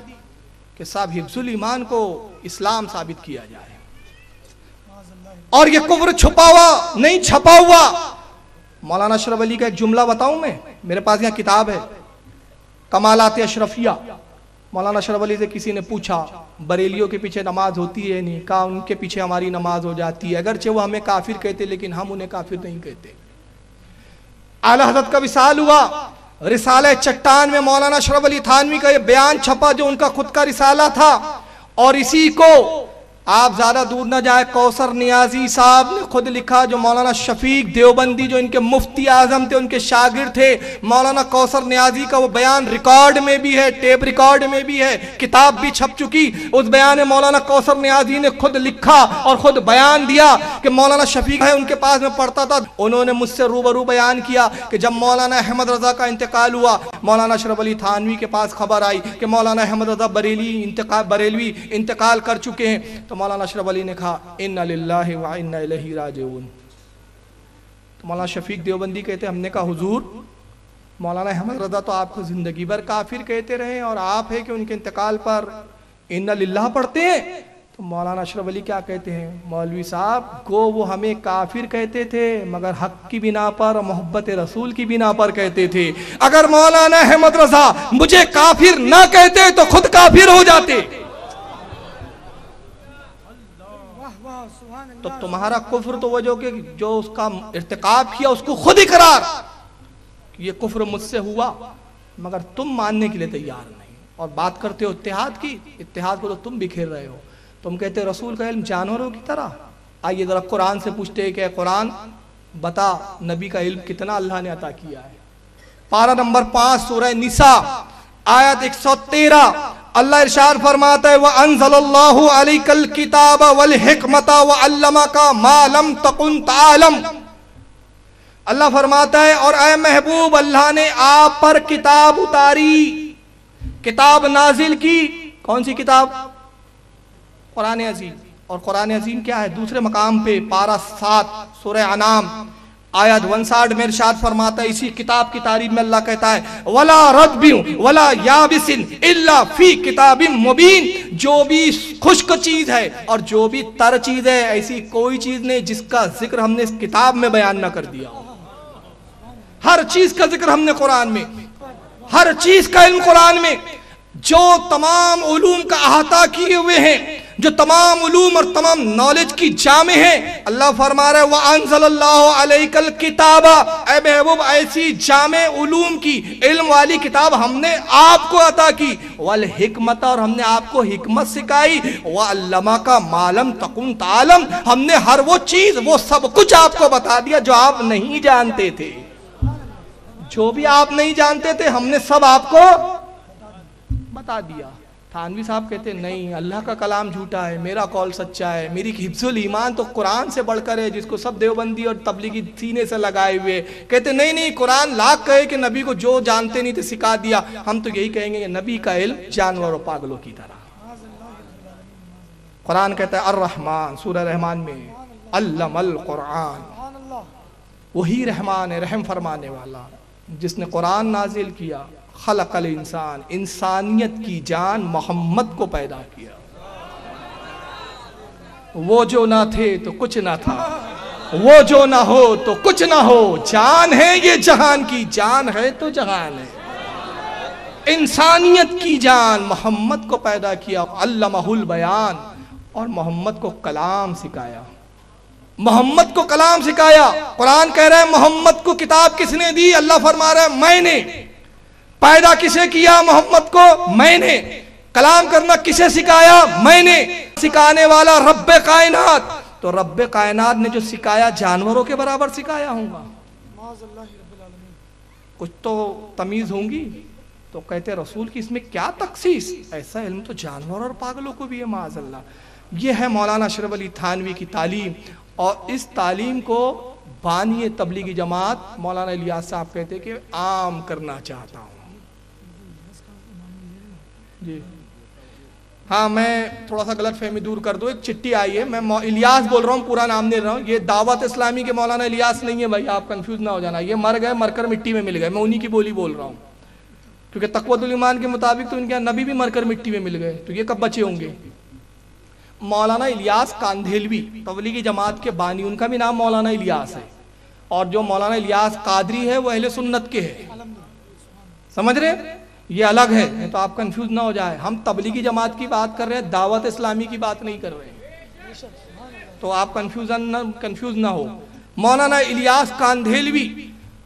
کہ صاحب حفظ الایمان کو اسلام ثابت کیا جائے، اور یہ کفر چھپا ہوا نہیں چھپا ہوا۔ مولانا اشرف علی کا ایک جملہ بتاؤں میں، میرے پاس یہاں کتاب ہے کمالات اشرفیہ۔ مولانا اشرف علی سے کسی نے پوچھا بریلیوں کے پیچھے نماز ہوتی ہے نہیں؟ کہا ان کے پیچھے ہماری نماز ہو جاتی ہے، اگرچہ وہ ہمیں کافر کہتے لیکن ہم انہیں کافر نہیں کہتے۔ اعلی حضرت کا وصال ہوا، رسالہ چٹان میں مولانا اشرف علی تھانوی کا یہ بیان چھپا جو ان کا خود کا رسالہ تھا، اور اسی کو آپ زیادہ دور نہ جائے، کوثر نیازی صاحب نے خود لکھا، جو مولانا شفیق دیوبندی جو ان کے مفتی اعظم تھے، ان کے شاگرد تھے، مولانا کوثر نیازی کا وہ بیان ریکارڈ میں بھی ہے، ٹیپ ریکارڈ میں بھی ہے، کتاب بھی چھپ چکی۔ اس بیان میں مولانا کوثر نیازی نے خود لکھا اور خود بیان دیا کہ مولانا شفیق ہے ان کے پاس میں پڑھتا تھا، انہوں نے مجھ سے روبرو بیان کیا کہ جب مولانا احمد رضا کا انتقال ہوا، مولانا اشرف علی تھانوی کے پاس خبر آئی کہ مولانا احمد رضا بریلوی انتقال کر چکے ہیں، تو مولانا اشرف علی نے کہا اِنَّ لِلَّهِ وَإِنَّ إِلَيْهِ رَاجِعُونَ۔ تو مولانا شفیق دیوبندی کہتے ہیں، ہم نے کہا حضور مولانا احمد رضا تو آپ کو زندگی بھر کافر کہتے رہے اور آپ ہیں کہ ان کے انتقال پر اِنَّ لِلَّهِ پڑھتے ہیں۔ تو مولانا اشرف علی کیا کہتے ہیں، مولوی صاحب گو وہ ہمیں کافر کہتے تھے مگر حق کی بنا پر اور محبت رسول کی بنا پر کہتے تھے، اگر مولانا احمد رضا مجھے کافر نہ کہتے تو خود کافر ہو جاتے۔ تو تمہارا کفر تو وہ جو اس کا ارتکاب کیا اس کو خود اقرار، یہ کفر مجھ سے ہوا مگر تم ماننے کے لیے تیار نہیں، اور بات کرتے ہو اتحاد کی، اتحاد کو تو تم بکھیر رہے ہو، تم کہتے رسول کا علم جانوروں کی طرح۔ آئیے ذرا قرآن سے پوچھتے ہیں کہ قرآن بتا نبی کا علم کتنا اللہ نے عطا کیا ہے۔ پارہ نمبر 5 سورہ نساء آیت 113 اللہ ارشاد فرماتا ہے وَأَنزَلَ اللَّهُ عَلَيْكَ الْكِتَابَ وَالْحِكْمَةَ وَعَلَّمَكَ مَا لَمْ تَكُنْ تَعْلَمْ۔ اللہ فرماتا ہے اور اے محبوب اللہ نے آپ پر کتاب اتاری، کتاب نازل کی۔ کون سی کتاب؟ قرآن عظیم۔ اور قرآن عظیم کیا ہے؟ دوسرے مقام پہ پارہ 7 سورہ انعام آیت 59 میں ارشاد فرماتا ہے، اسی کتاب کی تعریف میں اللہ کہتا ہے وَلَا رَطْبٍ وَلَا يَابِسٍ إِلَّا فِي كِتَابٍ مُبِينٍ۔ جو بھی خشک چیز ہے اور جو بھی تر چیز ہے، ایسی کوئی چیز نہیں جس کا ذکر ہم نے اس کتاب میں بیان نہ کر دیا۔ ہر چیز کا ذکر ہم نے قرآن میں، ہر چیز کا علم قرآن میں، جو تمام علوم کا احاطہ کیے ہوئے ہیں، جو تمام علوم اور تمام نالج کی جامع ہیں۔ اللہ فرما رہا ہے وَأَنزَلَ اللَّهُ عَلَيْكَ الْكِتَابَ، اے محبوب ایسی جامع علوم کی علم والی کتاب ہم نے آپ کو عطا کی، وَالْحِكْمَةَ اور ہم نے آپ کو حکمت سکھائی، وَعَلَّمَكَ مَا لَمْ تَكُنْ تَعْلَمْ ہم نے ہر وہ چیز وہ سب کچھ آپ کو بتا دیا جو آپ نہیں جانتے تھے۔ جو بھی آپ نہیں جانتے تھے ہم نے سب آپ کو بتا دیا۔ تھانوی صاحب کہتے ہیں نہیں اللہ کا کلام جھوٹا ہے، میرا قول سچا ہے، میری حفظ الایمان تو قرآن سے بڑھ کر ہے، جس کو سب دیوبندی اور تبلیغی سینے سے لگائے ہوئے کہتے نہیں قرآن لاکھ کہے کہ نبی کو جو جانتے نہیں تھے سکھا دیا، ہم تو یہی کہیں گے کہ نبی کا علم جانور اور پاگلوں کی طرح۔ قرآن کہتا ہے الرحمن سورہ رحمان میں علم القرآن، وہی رحمان ہے رحم فرمانے والا جس نے قرآن نازل کیا، خلق الانسان انسانیت کی جان محمد کو پیدا کیا۔ وہ جو نہ تھے تو کچھ نہ تھا، وہ جو نہ ہو تو کچھ نہ ہو، جان ہے یہ جہان کی، جان ہے تو جہان ہے۔ انسانیت کی جان محمد کو پیدا کیا، علمہ البیان، اور محمد کو کلام سکھایا، محمد کو کلام سکھایا۔ قرآن کہہ رہا ہے محمد کو کتاب کس نے دی؟ اللہ فرما رہا ہے میں نے۔ پیدا کسے کیا؟ محمد کو میں نے۔ کلام کرنا کسے سکھایا؟ میں نے۔ سکھانے والا رب کائنات، تو رب کائنات نے جو سکھایا جانوروں کے برابر سکھایا ہوں گا؟ کچھ تو تمیز ہوں گی۔ تو کہتے رسول کی اس میں کیا تخصیص؟ ایسا علم تو جانور اور پاگلوں کو بھی ہے معاذ اللہ۔ یہ ہے مولانا اشرف علی تھانوی کی تعلیم، اور اس تعلیم کو بانی تبلیغی جماعت مولانا الیاس صاحب کہتے ہیں کہ عام کرنا چاہتا ہوں۔ جی ہاں میں تھوڑا سا غلط فہمی دور کر دوں، ایک چٹھی آئی ہے، میں الیاس بول رہا ہوں، پورا نام نہیں رہا ہوں، یہ دعوت اسلامی کے مولانا الیاس نہیں ہے بھائی، آپ کنفیوز نہ ہو جانا، یہ مر گئے، مر کر مٹی میں مل گئے، میں انہی کی بولی بول رہا ہوں، کیونکہ تقویت الایمان کے مطابق تو ان کے نبی بھی مر کر مٹی میں مل گئے، تو یہ کب بچے ہوں گے؟ مولانا الیاس کاندھیلوی تبلیغی جماعت کے بانی، ان کا بھی نام مولانا الیاس ہے، اور جو مولانا الیاس قادری ہے وہ اہل سنت کے ہے، سمجھ رہے؟ یہ الگ ہے، تو آپ کنفیوز نہ ہو جائے، ہم تبلیغی جماعت کی بات کر رہے ہیں، دعوت اسلامی کی بات نہیں کر رہے ہیں، تو آپ کنفیوز نہ ہو۔ مولانا الیاس کاندھیلوی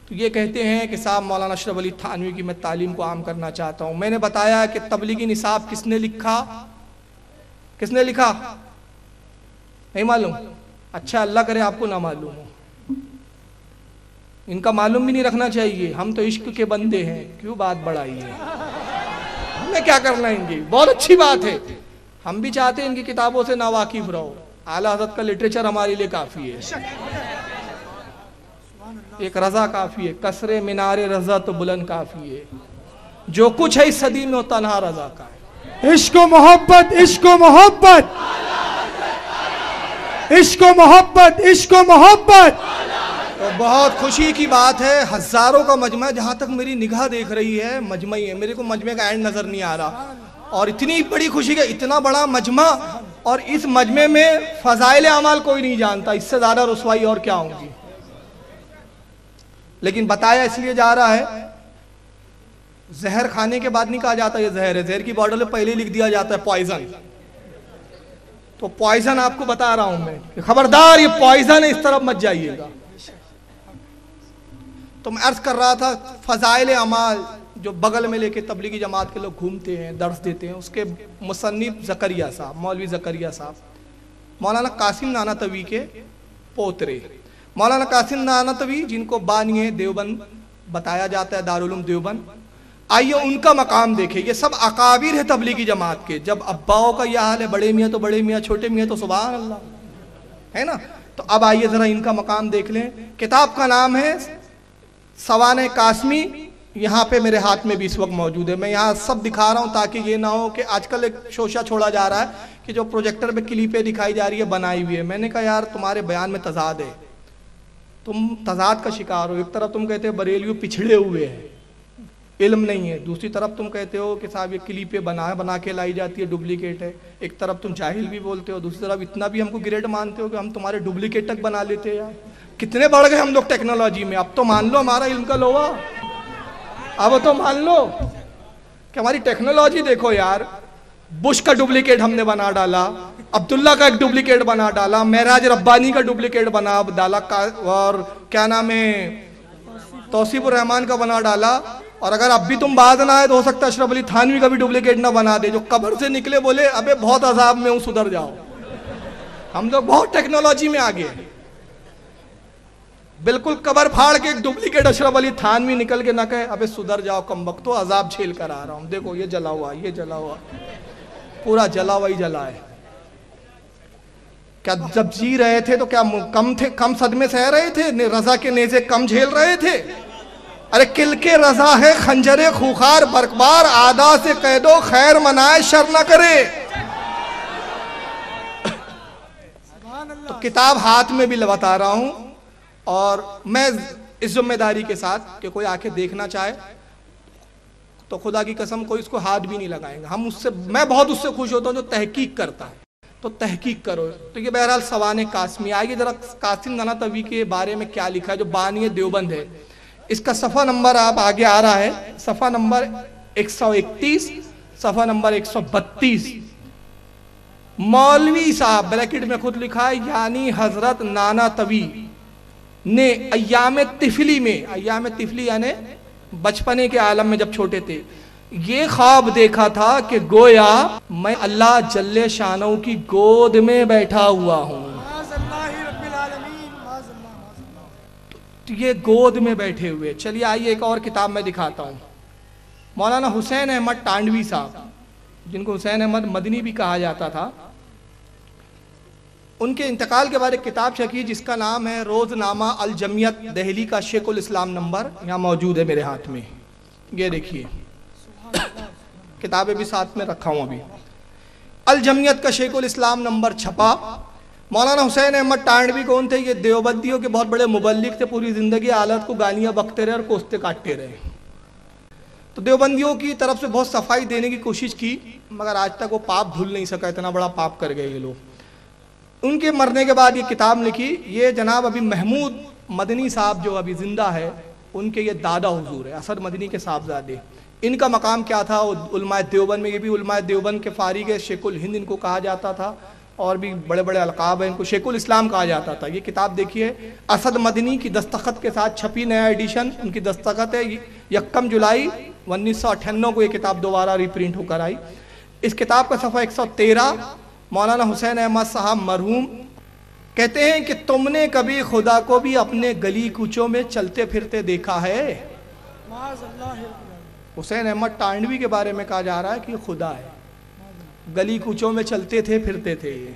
تو یہ کہتے ہیں کہ صاحب مولانا اشرف علی تھانوی کی میں تعلیم کو عام کرنا چاہتا ہوں۔ میں نے بتایا کہ تبلیغی نصاب کس نے لکھا؟ کس نے لکھا؟ نہیں معلوم؟ اچھا اللہ کرے آپ کو نہ معلوم ہو، ان کا معلوم بھی نہیں رکھنا چاہیے، ہم تو عشق کے بندے ہیں، کیوں بات بڑھائی ہے، ہمیں کیا کرنا ہے ان کی، بہت اچھی بات ہے، ہم بھی چاہتے ہیں ان کی کتابوں سے ناواقف رہو، اعلیٰ حضرت کا لٹریچر ہمارے لیے کافی ہے، ایک رضا کافی ہے، کسر مینار رضا تو بلند کافی ہے، جو کچھ ہے اس صدی میں وہ تنہا رضا کا ہے۔ عشق و محبت، عشق و محبت، عشق و محبت، عشق و محبت۔ تو بہت خوشی کی بات ہے، ہزاروں کا مجمع، جہاں تک میری نگاہ دیکھ رہی ہے مجمع ہی ہے، میرے کو مجمع کا اینڈ نظر نہیں آ رہا، اور اتنی بڑی خوشی کا اتنا بڑا مجمع، اور اس مجمع میں فضائل اعمال کوئی نہیں جانتا، اس سے زیادہ رسوائی اور کیا ہوں گی، لیکن بتایا اس لیے جا رہا ہے، زہر کھانے کے بعد نہیں کہا جاتا یہ زہر ہے، زہر کی باٹل میں پہلے لکھ دیا جاتا ہے پوائزن، تو پوائزن آپ کو بتا رہا ہوں میں کہ خبردار یہ پوائزن ہے، اس طرف مت جائیے گا۔ تو میں عرض کر رہا تھا فضائل اعمال جو بغل میں لے کے تبلیغی جماعت کے لوگ گھومتے ہیں، درس دیتے ہیں، اس کے مصنف زکریا صاحب، مولوی زکریا صاحب، مولانا قاسم نانوتوی کے پوترے، مولانا قاسم نانوتوی جن کو بانی دیوبند بتایا جاتا ہے، دارالعلوم دیوبند، آئیے ان کا مقام دیکھیں، یہ سب اکابر ہے تبلیغی جماعت کے، جب اباؤں کا یہ حال ہے، بڑے میاں تو بڑے میاں، چھوٹے میاں تو سبحان اللہ ہے نا، تو اب آئیے ذرا ان کا مقام دیکھ لیں۔ کتاب کا نام ہے سوانح قاسمی، یہاں پہ میرے ہاتھ میں بھی اس وقت موجود ہے، میں یہاں سب دکھا رہا ہوں تاکہ یہ نہ ہو کہ آج کل ایک شوشہ چھوڑا جا رہا ہے کہ جو پروجیکٹر پہ کلپیں دکھائی جا رہی ہے بنائی ہوئی ہے، میں نے کہا یار تمہارے بیان میں تضاد ہے، تم تضاد کا شکار ہو، ایک طرف تم کہتے ہو بریلوی پچھڑے ہوئے ہیں، علم نہیں ہے، دوسری طرف تم کہتے ہو کہ صاحب یہ کلپیں بنا کے لائی جاتی ہے، ڈپلیکیٹ ہے، ایک طرف تم جاہل بھی بولتے ہو، دوسری طرف اتنا بھی ہم کو گریڈ مانتے ہو کہ ہم تمہارے ڈپلیکیٹ تک بنا لیتے ہیں، یار کتنے بڑھ گئے ہم لوگ ٹیکنالوجی میں، اب تو مان لو ہمارا علم کا لوا، اب تو مان لو کہ ہماری ٹیکنالوجی دیکھو یار، بش کا ڈپلیکیٹ ہم نے بنا ڈالا، عبداللہ کا ایک ڈپلیکیٹ بنا ڈالا، معراج ربانی کا ڈپلیکیٹ بنا ڈالا، اور کیا نام ہے توصیف الرحمان کا بنا ڈالا، اور اگر اب بھی تم باز نہ آئے تو ہو سکتا ہے اشرف علی تھانوی کا بھی ڈپلیکیٹ نہ بنا دے، جو قبر سے نکلے بولے ابے بہت عذاب میں ہوں سدھر جاؤ، ہم لوگ بہت ٹیکنالوجی میں آگے ہیں، بالکل قبر پھاڑ کے ایک ڈپلیکیٹ اشرف علی تھانوی نکل کے نہ کہے ابے سدھر جاؤ کم وقتو، عذاب جھیل کر آ رہا ہوں، دیکھو یہ جلا ہوا، یہ جلا ہوا، پورا جلا ہوا ہی جلا ہے، کیا جب جی رہے تھے تو کیا کم صدمے سہ رہے تھے، رضا کے نیزے کم جھیل رہے تھے؟ ارے کل کے رضا ہے خنجر خوخار برقبار، آدھا سے قید و خیر منائے شر نہ کرے، تو کتاب ہاتھ میں بھی بتا رہا ہوں، اور میں اس ذمہ داری کے ساتھ کہ کوئی آ کے دیکھنا چاہے تو خدا کی قسم کوئی اس کو ہاتھ بھی نہیں لگائیں گا، میں بہت اس سے خوش ہوتا ہوں جو تحقیق کرتا ہے، تو تحقیق کرو۔ تو یہ بہرحال سوانح قاسمی، آئیے ذرا قاسم نانوتوی کے بارے میں کیا لکھا ہے جو بانی دیوبند ہے، اس کا صفحہ نمبر آپ آگے آ رہا ہے، صفحہ نمبر 131، صفحہ نمبر 132، مولوی صاحب بریکٹ میں خود لکھا ہے، یعنی حضرت نانوتوی نے ایام طفلی میں، ایام طفلی یعنی بچپنے کے عالم میں جب چھوٹے تھے، یہ خواب دیکھا تھا کہ گویا میں اللہ جل شانہ کی گود میں بیٹھا ہوا ہوں، تو یہ گود میں بیٹھے ہوئے۔ چلیے آئیے ایک اور کتاب میں دکھاتا ہوں، مولانا حسین احمد ٹانڈوی صاحب جن کو حسین احمد مدنی بھی کہا جاتا تھا، ان کے انتقال کے بعد ایک کتاب چھپی جس کا نام ہے روزنامہ الجمعیت دہلی کا شیخ الاسلام نمبر، یہاں موجود ہے میرے ہاتھ میں، یہ دیکھیے کتابیں بھی ساتھ میں رکھا ہوں ابھی۔ الجمعیت کا شیخ الاسلام نمبر چھپا. مولانا حسین احمد ٹانڈوی کون تھے؟ یہ دیوبندیوں کے بہت بڑے مبلغ تھے. پوری زندگی حالت کو گالیاں بکتے رہے اور کوستے کاٹتے رہے. تو دیوبندیوں کی طرف سے بہت صفائی دینے کی کوشش کی, مگر آج تک وہ پاپ دھل نہیں سکا. اتنا بڑا پاپ کر گئے یہ لوگ. ان کے مرنے کے بعد یہ کتاب لکھی. یہ جناب ابھی محمود مدنی صاحب جو ابھی زندہ ہے, ان کے یہ دادا حضور ہے, اسد مدنی کے صاحبزادے. ان کا مقام کیا تھا علماء دیوبند میں؟ یہ بھی علماء دیوبند کے فارغ ہے. شیخ الہند ان کو کہا جاتا تھا, اور بھی بڑے بڑے القاب ہیں. ان کو شیخ الاسلام کہا جاتا تھا. یہ کتاب دیکھیے, اسد مدنی کی دستخط کے ساتھ چھپی, نیا ایڈیشن ان کی دستخط ہے. 1 جولائی 1998 کو یہ کتاب دوبارہ ری پرنٹ ہو کر آئی. اس کتاب کا صفحہ 113, مولانا حسین احمد صاحب مرحوم کہتے ہیں کہ تم نے کبھی خدا کو بھی اپنے گلی کوچوں میں چلتے پھرتے دیکھا ہے؟ حسین احمد ٹانڈوی کے بارے میں کہا جا رہا ہے کہ یہ خدا ہے. گلی کوچوں میں چلتے تھے, پھرتے تھے. یہ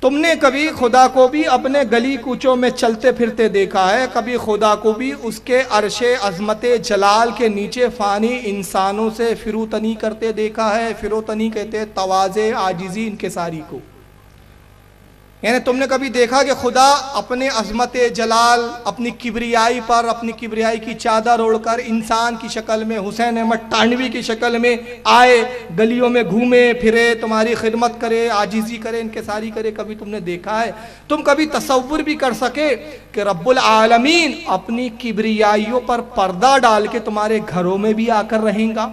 تم نے کبھی خدا کو بھی اپنے گلی کوچوں میں چلتے پھرتے دیکھا ہے؟ کبھی خدا کو بھی اس کے عرش عظمت جلال کے نیچے فانی انسانوں سے فروتنی کرتے دیکھا ہے؟ فروتنی کہتے ہیں تواضع, عاجزی, انکساری کو. یعنی تم نے کبھی دیکھا کہ خدا اپنے عظمت جلال, اپنی کبریائی پر اپنی کبریائی کی چادر اوڑھ کر انسان کی شکل میں, حسین احمد ٹانڈوی کی شکل میں آئے, گلیوں میں گھومے پھرے, تمہاری خدمت کرے, عاجزی کرے, انکساری کرے؟ کبھی تم نے دیکھا ہے؟ تم کبھی تصور بھی کر سکے کہ رب العالمین اپنی کبریائیوں پر پردہ ڈال کے تمہارے گھروں میں بھی آ کر رہیں گا,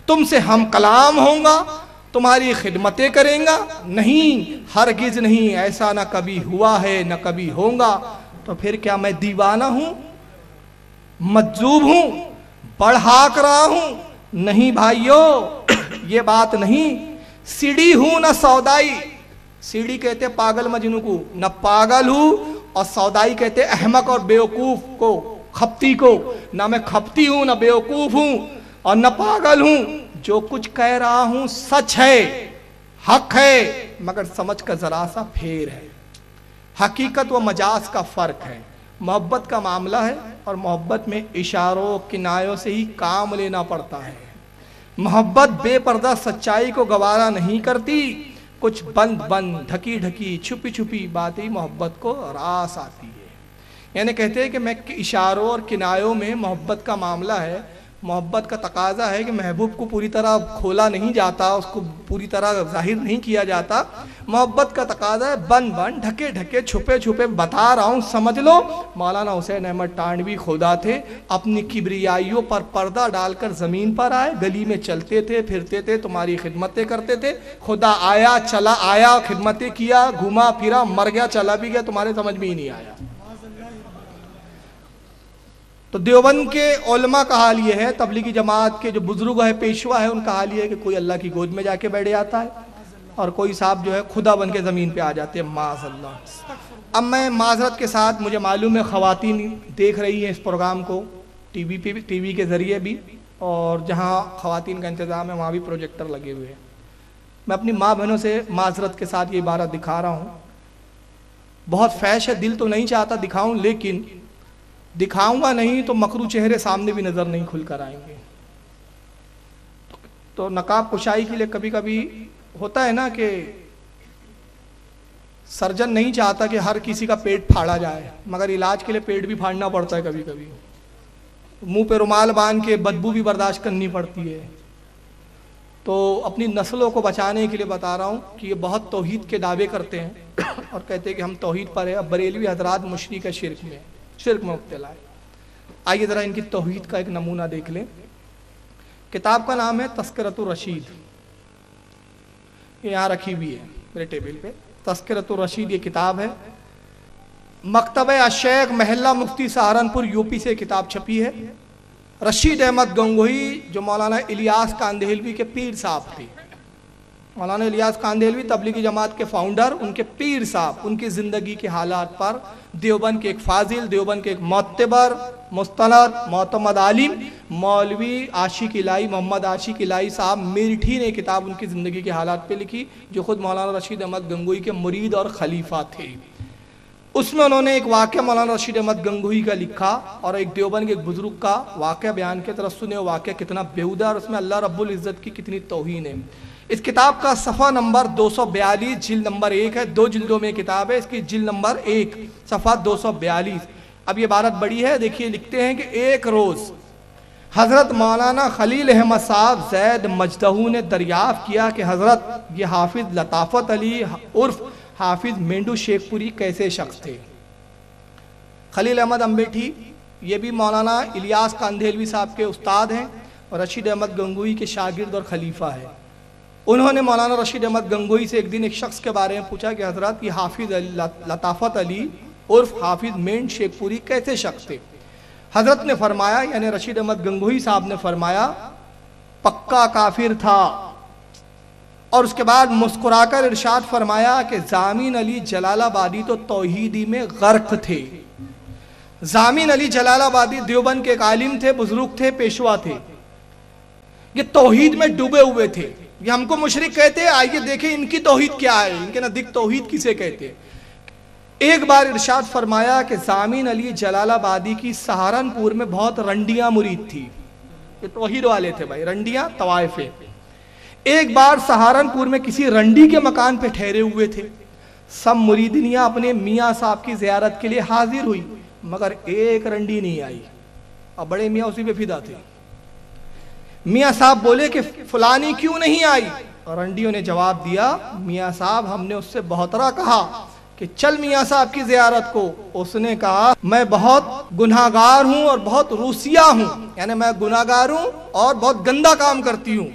تم سے ہم کلام ہوں گا, تمہاری خدمتیں کریں گا؟ نہیں, ہرگز نہیں. ایسا نہ کبھی ہوا ہے نہ کبھی ہوگا. تو پھر کیا میں دیوانہ ہوں, مجذوب ہوں, بڑھاک رہا ہوں؟ نہیں بھائیو, یہ بات نہیں. سیڑھی ہوں نہ سودائی. سیڑھی کہتے پاگل مجنو کو, نہ پاگل ہوں, اور سودائی کہتے احمق اور بیوقوف کو, کھپتی کو. نہ میں کھپتی ہوں, نہ بیوقوف ہوں, اور نہ پاگل ہوں. جو کچھ کہہ رہا ہوں سچ ہے, حق ہے, مگر سمجھ کا ذرا سا پھیر ہے. حقیقت و مجاز کا فرق ہے. محبت کا معاملہ ہے, اور محبت میں اشاروں کنایوں سے ہی کام لینا پڑتا ہے. محبت بے پردہ سچائی کو گوارا نہیں کرتی. کچھ بند بند, ڈھکی ڈھکی, چھپی چھپی باتیں محبت کو راس آتی ہے. یعنی کہتے ہیں کہ میں اشاروں اور کنایوں میں محبت کا معاملہ ہے. محبت کا تقاضا ہے کہ محبوب کو پوری طرح کھولا نہیں جاتا, اس کو پوری طرح ظاہر نہیں کیا جاتا. محبت کا تقاضا ہے بند بند, ڈھکے ڈھکے, چھپے چھپے. بتا رہا ہوں, سمجھ لو. مولانا حسین احمد ٹانڈوی خدا تھے, اپنی کبریائیوں پر پردہ ڈال کر زمین پر آئے, گلی میں چلتے تھے, پھرتے تھے, تمہاری خدمتیں کرتے تھے. خدا آیا, چلا آیا, خدمتیں کیا, گھوما پھرا, مر گیا, چلا بھی گیا, تمہارے سمجھ میں ہی نہیں آیا. تو دیوبند کے علماء کا حال یہ ہے, تبلیغی جماعت کے جو بزرگ ہے, پیشوا ہے, ان کا حال یہ ہے کہ کوئی اللہ کی گود میں جا کے بیٹھ جاتا ہے, اور کوئی صاحب جو ہے خدا بن کے زمین پہ آ جاتے ہیں. معاذ اللہ. اب میں معذرت کے ساتھ, مجھے معلوم ہے خواتین دیکھ رہی ہیں اس پروگرام کو ٹی وی کے ذریعے بھی, اور جہاں خواتین کا انتظام ہے وہاں بھی پروجیکٹر لگے ہوئے ہیں. میں اپنی ماں بہنوں سے معذرت کے ساتھ یہ عبارت دکھا رہا ہوں. بہت فحش ہے, دل تو نہیں چاہتا دکھاؤں, لیکن دکھاؤں گا نہیں تو مکروہ چہرے سامنے بھی نظر نہیں کھل کر آئیں گے. تو نقاب کشائی کے لیے کبھی کبھی ہوتا ہے نا کہ سرجن نہیں چاہتا کہ ہر کسی کا پیٹ پھاڑا جائے, مگر علاج کے لیے پیٹ بھی پھاڑنا پڑتا ہے کبھی کبھی. منہ پہ رومال باندھ کے بدبو بھی برداشت کرنی پڑتی ہے. تو اپنی نسلوں کو بچانے کے لیے بتا رہا ہوں کہ یہ بہت توحید کے دعوے کرتے ہیں اور کہتے ہیں کہ ہم توحید پر ہیں. اب بریلوی حضرات مشرک ہے, شرک میں مبتلا ہے. آئیے ذرا ان کی توحید کا ایک نمونہ دیکھ لیں. کتاب کا نام ہے تذکرۃ الرشید, یہ یہاں رکھی ہوئی ہے میرے ٹیبل پہ. تذکرۃ الرشید یہ کتاب ہے, مکتبہ الشیخ محلہ مفتی سہارنپور یوپی سے کتاب چھپی ہے. رشید احمد گنگوہی جو مولانا الیاس کاندھیلوی کے پیر صاحب تھے, مولانا الیاس کاندھیلوی تبلیغی جماعت کے فاؤنڈر, ان کے پیر صاحب, ان کی زندگی کے حالات پر دیوبند کے ایک فاضل, دیوبند کے ایک معتبر, مستند, معتمد عالم مولوی عاشق الہی محمد عاشق الہی صاحب میرٹھی نے کتاب ان کی زندگی کے حالات پہ لکھی, جو خود مولانا رشید احمد گنگوہی کے مرید اور خلیفہ تھے. اس میں انہوں نے ایک واقعہ مولانا رشید احمد گنگوہی کا لکھا اور ایک دیوبند کے ایک بزرگ کا واقعہ بیان کے طرف سنے. واقعہ کتنا بیہودہ اور اس میں اللہ رب العزت کی کتنی توہین ہے. اس کتاب کا صفحہ نمبر 242 جلد نمبر 1 ہے. 2 جلدوں میں کتاب ہے. اس کی جلد نمبر 1 صفحہ 242. اب یہ عبارت بڑی ہے, دیکھیے لکھتے ہیں کہ ایک روز حضرت مولانا خلیل احمد صاحب زید مجدہو نے دریافت کیا کہ حضرت یہ حافظ لطافت علی عرف حافظ مینڈو شیخ پوری کیسے شخص تھے. خلیل احمد امبیٹھی یہ بھی مولانا الیاس کاندھیلوی صاحب کے استاد ہیں اور رشید احمد گنگوہی کے شاگرد اور خلیفہ ہیں. انہوں نے مولانا رشید احمد گنگوہی سے ایک دن ایک شخص کے بارے میں پوچھا کہ حضرت یہ حافظ لطافت علی عرف حافظ مینڈ شیخ پوری کیسے شخص تھے. حضرت نے فرمایا, یعنی رشید احمد گنگوہی صاحب نے فرمایا, پکا کافر تھا. اور اس کے بعد مسکرا کر ارشاد فرمایا کہ زامین علی جلال آبادی تو توحیدی میں غرق تھے. زامین علی جلال آبادی دیوبند کے ایک عالم تھے, بزرگ تھے, پیشوا تھے. یہ توحید میں ڈوبے ہوئے تھے. یہ ہم کو مشرک کہتے ہیں, آئیے دیکھیں ان کی توحید کیا ہے, ان کے نزدیک توحید کسے کہتے ہیں. ایک بار ارشاد فرمایا کہ زامین علی جلال آبادی کی سہارنپور میں بہت رنڈیاں مرید تھی. یہ توحید والے تھے بھائی, رنڈیاں طوائفیں. ایک بار سہارنپور میں کسی رنڈی کے مکان پہ ٹھہرے ہوئے تھے. سب مریدنیاں اپنے میاں صاحب کی زیارت کے لیے حاضر ہوئی, مگر ایک رنڈی نہیں آئی. اور بڑے میاں اسی پہ فدا تھے. میاں صاحب بولے کہ فلانی کیوں نہیں آئی؟ اور رنڈیوں نے جواب دیا, میاں صاحب ہم نے اس سے بہترا کہا کہ چل میاں صاحب کی زیارت کو. اس نے کہا میں بہت گناہگار ہوں اور بہت روسیہ ہوں, یعنی میں گناہگار ہوں اور بہت گندا کام کرتی ہوں.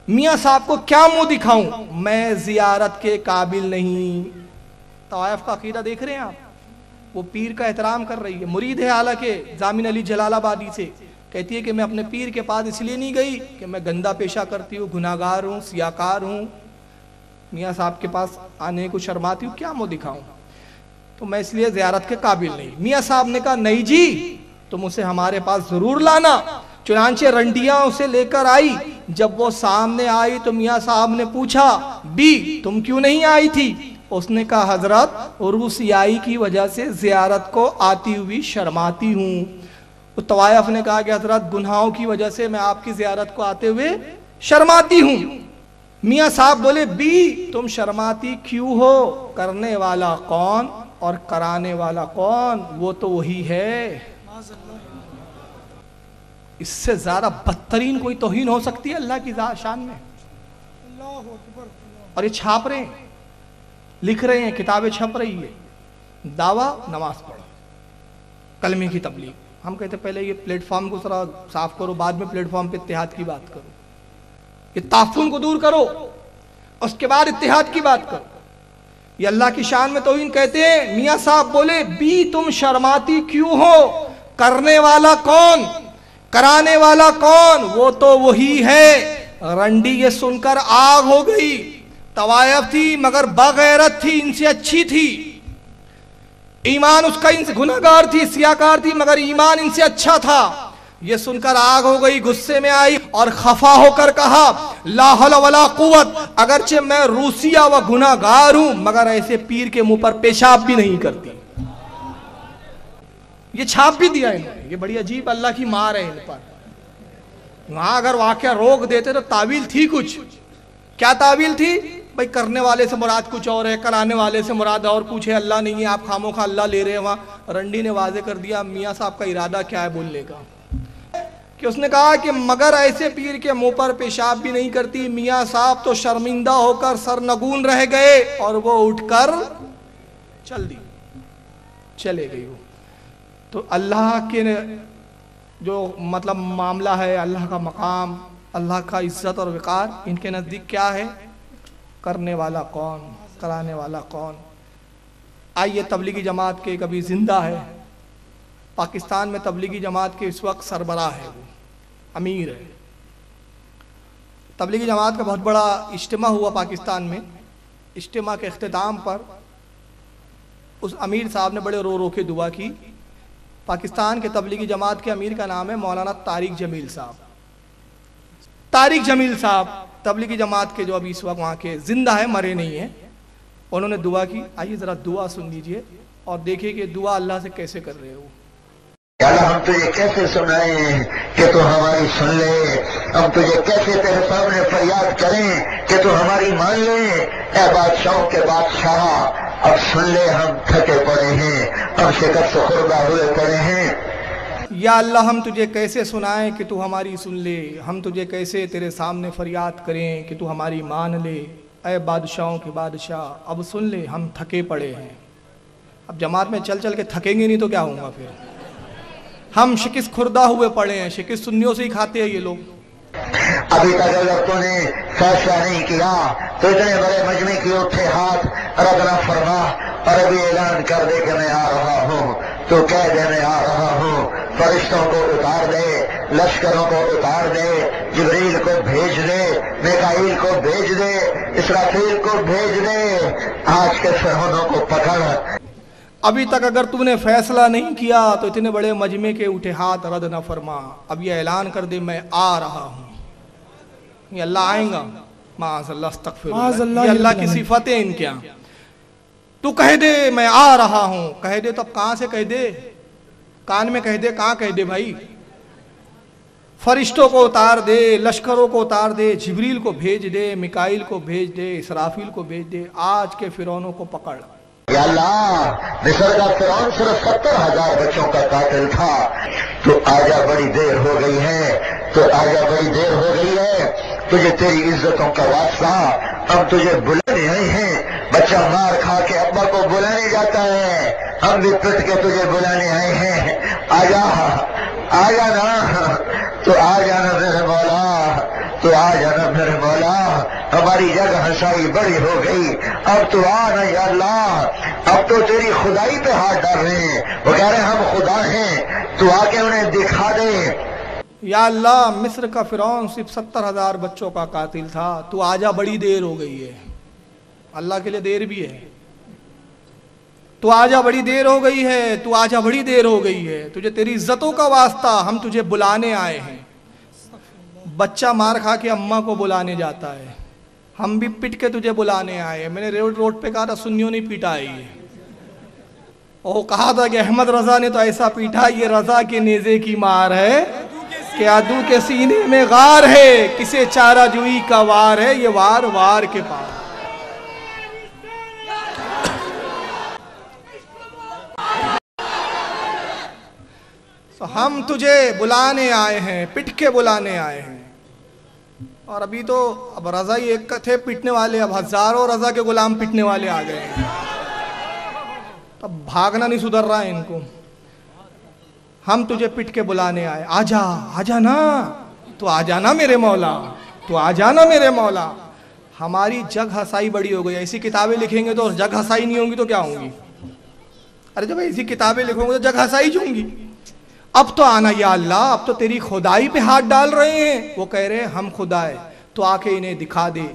میاں صاحب کو کیا منہ دکھاؤں, میں زیارت کے قابل نہیں. طوائف کا عقیدہ دیکھ رہے ہیں آپ, وہ پیر کا احترام کر رہی ہے, مرید ہے حالانکہ زامین علی جلال آبادی سے. کہتی ہے کہ میں اپنے پیر کے پاس اس لیے نہیں گئی کہ میں گندا پیشہ کرتی ہوں, گناہگار ہوں, سیاکار ہوں. میاں صاحب کے پاس آنے کو شرماتی ہوں, کیا منہ دکھاؤں, تو میں اس لیے زیارت کے قابل نہیں. میاں صاحب نے کہا نہیں جی, تم اسے ہمارے پاس ضرور لانا. چنانچہ رنڈیاں اسے لے کر آئی. جب وہ سامنے آئی تو میاں صاحب نے پوچھا, بی تم کیوں نہیں آئی تھی؟ اس نے کہا حضرت روسیائی کی وجہ سے زیارت کو آتی ہوئی شرماتی ہوں. تو طوائف نے کہا کہ حضرت گناہوں کی وجہ سے میں آپ کی زیارت کو آتے ہوئے شرماتی ہوں. میاں صاحب بولے, بی تم شرماتی کیوں ہو؟ کرنے والا کون اور کرانے والا کون؟ وہ تو وہی ہے. اس سے زیادہ بدترین کوئی توہین ہو سکتی ہے اللہ کی شان میں؟ اور یہ چھاپ رہے ہیں, لکھ رہے ہیں, کتابیں چھپ رہی ہے. دعویٰ نماز پڑھو, کلمے کی تبلیغ. ہم کہتے ہیں پہلے یہ پلیٹ فارم کو ذرا صاف کرو, بعد میں پلیٹ فارم پہ اتحاد کی بات کرو. یہ تعفن کو دور کرو, اس کے بعد اتحاد کی بات کرو. یہ اللہ کی شان میں توہین کہتے ہیں. میاں صاحب بولے, بی تم شرماتی کیوں ہو؟ کرنے والا کون, کرانے والا کون؟ وہ تو وہی ہے. رنڈی یہ سن کر آگ ہو گئی. طوائف تھی مگر بغیرت تھی, ان سے اچھی تھی. ایمان اس کا ان سے گناہگار تھی, سیاکار تھی, مگر ایمان ان سے اچھا تھا. یہ سن کر آگ ہو گئی, غصے میں آئی اور خفا ہو کر کہا, لا حول ولا قوت, اگرچہ میں روسیہ و گناہگار ہوں مگر ایسے پیر کے منہ پر پیشاب بھی نہیں کرتی. یہ چھاپ بھی دیا انہوں نے. یہ بڑی عجیب اللہ کی مار ہے ان پر. وہاں اگر واقعہ روک دیتے تو تعویل تھی کچھ. کیا تعویل تھی بھائی؟ کرنے والے سے مراد کچھ اور ہے, کرانے والے سے مراد اور کچھ ہے, اللہ نہیں ہے, آپ خاموخواہ اللہ لے رہے ہیں. وہاں رنڈی نے واضح کر دیا میاں صاحب کا ارادہ کیا ہے بولنے کا, کہ اس نے کہا کہ مگر ایسے پیر کے منہ پر پیشاب بھی نہیں کرتی. میاں صاحب تو شرمندہ ہو کر سرنگون رہ گئے اور وہ اٹھ کر چلے گئی. وہ تو اللہ کے جو مطلب معاملہ ہے, اللہ کا مقام, اللہ کا عزت اور وقار, ان کے نزدیک کیا ہے؟ کرنے والا کون, کرانے والا کون. آئیے تبلیغی جماعت کے کبھی زندہ ہے. پاکستان میں تبلیغی جماعت کے اس وقت سربراہ ہے, وہ امیر ہے. تبلیغی جماعت کا بہت بڑا اجتماع ہوا پاکستان میں. اجتماع کے اختتام پر اس امیر صاحب نے بڑے رو رو کے دعا کی. پاکستان کے تبلیغی جماعت کے امیر کا نام ہے مولانا طارق جمیل صاحب. طارق جمیل صاحب تبلیغی جماعت کے جو ابھی اس وقت وہاں کے زندہ ہے, مرے نہیں ہیں. انہوں نے دعا کی. آئیے ذرا دعا سن لیجئے. اور دیکھیں کہ دعا اللہ سے کیسے کر رہے ہو. یا اللہ ہم تجھے کیسے سنائیں کہ تو ہماری سن لے، ہم تجھے کیسے تیرے سامنے فریاد کریں کہ تو ہماری مان لے. اے بادشاہوں کے بادشاہ اب سن لے، ہم تھکے پڑے ہیں، ہم شکست خوردہ ہوئے پڑے ہیں. یا اللہ ہم تجھے کیسے سنائیں کہ تو ہماری سن لے، ہم تجھے کیسے تیرے سامنے فریاد کریں کہ تو ہماری مان لے. اے بادشاہوں کے بادشاہ اب سن لے، ہم تھکے پڑے ہیں. اب جماعت میں چل چل کے تھکیں گے نہیں تو کیا ہوں گا پھر. ہم شکست خوردہ ہوئے پڑے ہیں، شکست سنیوں سے ہی کھاتے ہیں یہ لوگ. ابھی تک اگر تو نے فیصلہ نہیں کیا تو اتنے بڑے مجمع کی اٹھے ہاتھ رد نہ فرما اور ابھی اعلان کر دے کہ میں آ رہا ہوں. تو کہہ دے میں آ رہا ہوں. فرشتوں کو اتار دے، لشکروں کو اتار دے، جبریل کو بھیج دے، میکائیل کو بھیج دے، اسرافیل کو بھیج دے. آج کے فرعونوں کو پکڑ. ابھی تک اگر تم نے فیصلہ نہیں کیا تو اتنے بڑے مجمع کے اٹھے ہاتھ رد نہ فرما. اب یہ اعلان کر دے میں آ رہا ہوں. یہ اللہ آئیں گا. معاذ اللہ، استغفر اللہ. یہ اللہ کی صفاتیں ان کے ہاں. تو کہہ دے میں آ رہا ہوں. کہہ دے تو اب کہاں سے کہہ دے؟ کان میں کہہ دے، کہاں کہہ دے بھائی؟ فرشتوں کو اتار دے، لشکروں کو اتار دے، جبریل کو بھیج دے، میکائیل کو بھیج دے، اسرافیل کو بھیج دے. آج کے فرعونوں کو پکڑ. یا اللہ مصر کا فرعون صرف 70,000 بچوں کا قاتل تھا. تو آجا بڑی دیر ہو گئی ہے، تو آجا بڑی دیر ہو گئی ہے. تجھے تیری عزتوں کا واسطہ، ہم تجھے بلانے آئے ہیں. بچہ مار کھا کے ابا کو بلانے جاتا ہے، ہم بھی پٹ کے تجھے بلانے آئے ہیں. آجا آجا نا، تو آ جانا میرے مولا، تو آ جانا میرے مولا. ہماری جگ ہنسائی بڑی ہو گئی، اب تو آنا یا اللہ. اب تو تیری خدائی پہ ہاتھ ڈال رہے ہیں. وہ کہہ رہے ہیں ہم خدا ہیں، تو آ کے انہیں دکھا دے. یا اللہ مصر کا فرعون صرف 70,000 بچوں کا قاتل تھا. تو آجا بڑی دیر ہو گئی ہے. اللہ کے لیے دیر بھی ہے. تو آجا بڑی دیر ہو گئی ہے، تو آجا بڑی دیر ہو گئی ہے. تجھے تیری عزتوں کا واسطہ ہم تجھے بلانے آئے ہیں. بچہ مار کھا کے اماں کو بلانے جاتا ہے، ہم بھی پٹ کے تجھے بلانے آئے ہیں. میں نے روڈ پہ کہا تھا سنیوں نہیں پیٹا ہے یہ. وہ کہا تھا کہ احمد رضا نے تو ایسا پیٹا، یہ رضا کے نیزے کی مار ہے کہ عدو کے سینے میں غار ہے، کسے چارہ جوئی کا وار ہے، یہ وار وار کے پار. ہم تجھے بلانے آئے ہیں، پٹ کے بلانے آئے ہیں. اور ابھی تو اب رضا ہی ایک تھے پٹنے والے، اب ہزاروں رضا کے غلام پٹنے والے آ گئے ہیں. اب بھاگنا نہیں سدھر رہا ہے ان کو. ہم تجھے پٹ کے بلانے آئے. آجا آجا نا، تو آ جانا میرے مولا، تو آ جانا میرے مولا. ہماری جگ ہسائی بڑی ہو گئی. ایسی کتابیں لکھیں گے تو جگ ہسائی نہیں ہوں گی تو کیا ہوں گی؟ ارے جب ایسی کتابیں لکھوں گے تو جگ ہسائی ہوں گی. اب تو آنا یا اللہ، اب تو تیری خدائی پہ ہاتھ ڈال رہے ہیں. وہ کہہ رہے ہیں ہم خدا ہے، تو آ کے انہیں دکھا دے.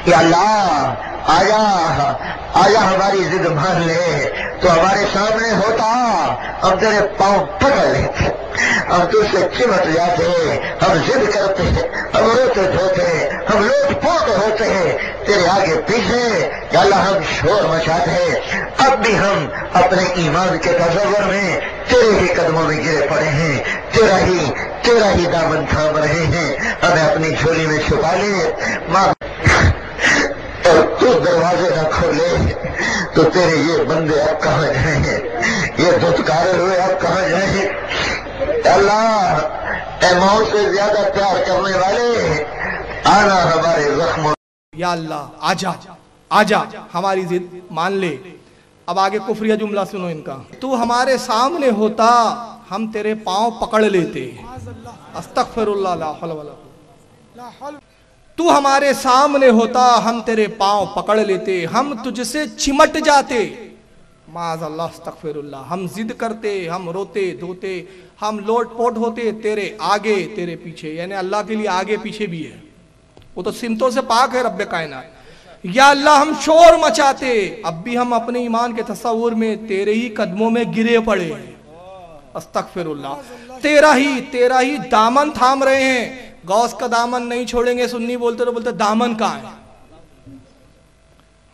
یا اللہ آیا آیا ہماری ضد مان لے. تو ہمارے سامنے ہوتا ہم تیرے پاؤں پکڑ لیتے، ہم تجھ سے چمٹ جاتے، ہم ضد کرتے، ہم روتے دھوتے، ہم لوٹ پوٹ ہوتے تیرے آگے پیچھے. یا اللہ ہم شور مچاتے، اب بھی ہم اپنے ایمان کے تصور میں تیرے ہی قدموں میں گرے پڑے ہیں، تیرا ہی دامن تھام رہے ہیں. ہمیں اپنی جھولی میں چھپا لے ماں، اور تو دروازے نہ کھولے تو تیرے یہ بندے اب کہاں جائیں؟ یہ دھتکارے ہوئے اب کہاں جائیں؟ اللہ اے موت سے زیادہ پیار کرنے والے، آنا ہمارے زخموں. یا اللہ آجا آجا ہماری ضد مان لے. اب آگے کفریہ جملہ سنو ان کا. تو ہمارے سامنے ہوتا ہم تیرے پاؤں پکڑ لیتے. استغفر اللہ لا حول ولا قوت. تو ہمارے سامنے ہوتا ہم تیرے پاؤں پکڑ لیتے، ہم تجھ سے چمٹ جاتے. معاذ اللہ استغفر اللہ. ہم ضد کرتے، ہم روتے دھوتے، ہم لوٹ پوٹ ہوتے تیرے آگے تیرے پیچھے. یعنی اللہ کے لیے آگے پیچھے بھی ہے، وہ تو سمتوں سے پاک ہے رب کائنات. یا اللہ ہم شور مچاتے، اب بھی ہم اپنے ایمان کے تصور میں تیرے ہی قدموں میں گرے پڑے. استغفر اللہ. تیرا ہی دامن تھام رہے ہیں. غوث کا دامن نہیں چھوڑیں گے. سنی بولتے تو بولتے دامن کہاں ہے؟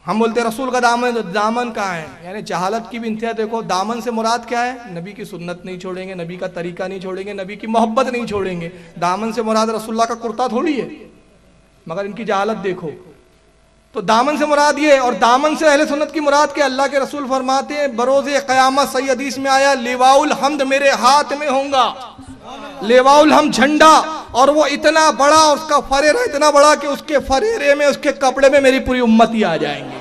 ہم بولتے ہیں رسول کا دامن، تو دامن کہاں ہے؟ یعنی جہالت کی بھی انتہا دیکھو. دامن سے مراد کیا ہے؟ نبی کی سنت نہیں چھوڑیں گے، نبی کا طریقہ نہیں چھوڑیں گے، نبی کی محبت نہیں چھوڑیں گے. دامن سے مراد رسول اللہ کا کرتا تھوڑی ہے، مگر ان کی جہالت دیکھو. تو دامن سے مراد یہ، اور دامن سے اہل سنت کی مراد کہ اللہ کے رسول فرماتے ہیں بروز قیامت، صحیح حدیث میں آیا لیواء الحمد میرے ہاتھ میں ہوں گا. لیواء الحمد جھنڈا، اور وہ اتنا بڑا، اس کا فریرہ اتنا بڑا کہ اس کے فریرے میں، اس کے کپڑے میں میری پوری امتی آ جائیں گے.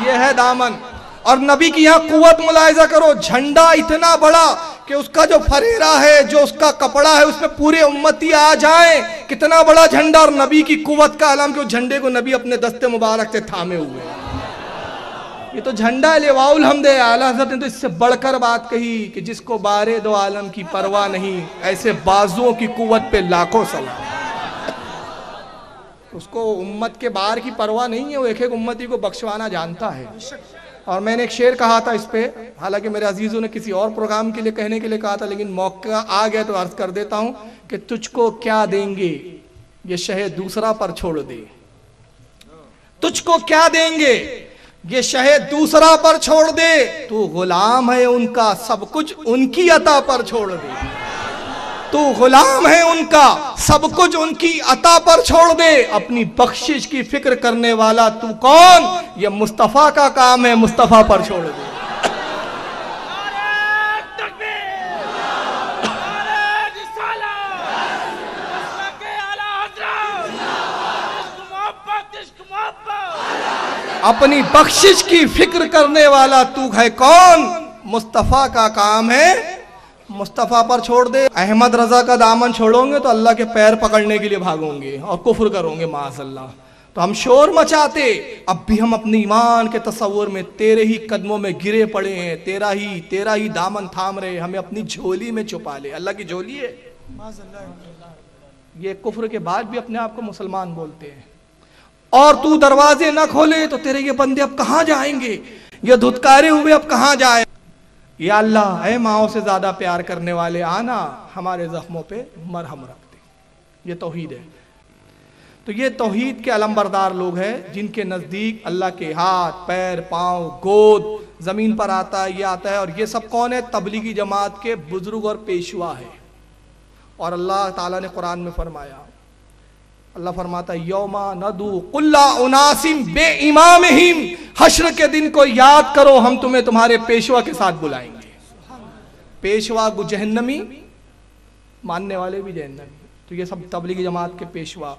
یہ ہے دامن. اور نبی کی یہاں قوت ملاحظہ کرو، جھنڈا اتنا بڑا کہ اس کا جو فریرہ ہے، جو اس کا کپڑا ہے، اس میں پورے امتی آ جائیں. کتنا بڑا جھنڈا، اور نبی کی قوت کا علم کہ اس جھنڈے کو نبی اپنے دست مبارک سے تھامے ہوئے. یہ تو جھنڈا ہے، لیواء الحمد ہے. اعلیٰ حضرت نے تو اس سے بڑھ کر بات کہی کہ جس کو بارے دو عالم کی پرواہ نہیں، ایسے بازوؤں کی قوت پہ لاکھوں سلام. اس کو امت کے بار کی پرواہ نہیں ہے، وہ ایک ایک امتی کو بخشوانا جانتا ہے. اور میں نے ایک شعر کہا تھا اس پہ، حالانکہ میرے عزیزوں نے کسی اور پروگرام کے لیے کہنے کے لیے کہا تھا، لیکن موقع آ گیا تو عرض کر دیتا ہوں کہ تجھ کو کیا دیں گے یہ شہ دوسرا پر چھوڑ دے. تجھ کو کیا دیں گے یہ شہ دوسرا پر چھوڑ دے، تو غلام ہے ان کا سب کچھ ان کی عطا پر چھوڑ دے. تو غلام ہے ان کا سب کچھ ان کی عطا پر چھوڑ دے. اپنی بخشش کی فکر کرنے والا تو کون؟ یہ مصطفیٰ کا کام ہے، مصطفیٰ پر چھوڑ دے. اپنی بخشش کی فکر کرنے والا تو ہے کون؟ مصطفیٰ کا کام ہے، مصطفیٰ پر چھوڑ دے. احمد رضا کا دامن چھوڑوں گے تو اللہ کے پیر پکڑنے کے لیے بھاگوں گے اور کفر کروں گے معاذ اللہ. تو ہم شور مچاتے، اب بھی ہم اپنے ایمان کے تصور میں تیرے ہی قدموں میں گرے پڑے ہیں، تیرا ہی دامن تھام رہے. ہمیں اپنی جھولی میں چھپا لے. اللہ کی جھولی ہے. یہ کفر کے بعد بھی اپنے آپ کو مسلمان بولتے ہیں. اور تو دروازے نہ کھولے تو تیرے یہ بندے اب کہاں جائیں گے؟ یہ دھتکارے ہوئے اب کہاں جائیں؟ یا اللہ، اے ماؤں سے زیادہ پیار کرنے والے، آنا ہمارے زخموں پہ مرہم رکھ دے. یہ توحید ہے. تو یہ توحید کے علمبردار لوگ ہیں جن کے نزدیک اللہ کے ہاتھ، پیر، پاؤں، گود زمین پر آتا ہے، یہ آتا ہے. اور یہ سب کون ہے؟ تبلیغی جماعت کے بزرگ اور پیشوا ہے. اور اللہ تعالیٰ نے قرآن میں فرمایا، اللہ فرماتا ہے یوما ندو کل اناس بے امامہم، حشر کے دن کو یاد کرو، ہم تمہیں تمہارے پیشوا کے ساتھ بلائیں گے. پیشوا کو جہنمی، ماننے والے بھی جہنمی. تو یہ سب تبلیغی جماعت کے پیشوا.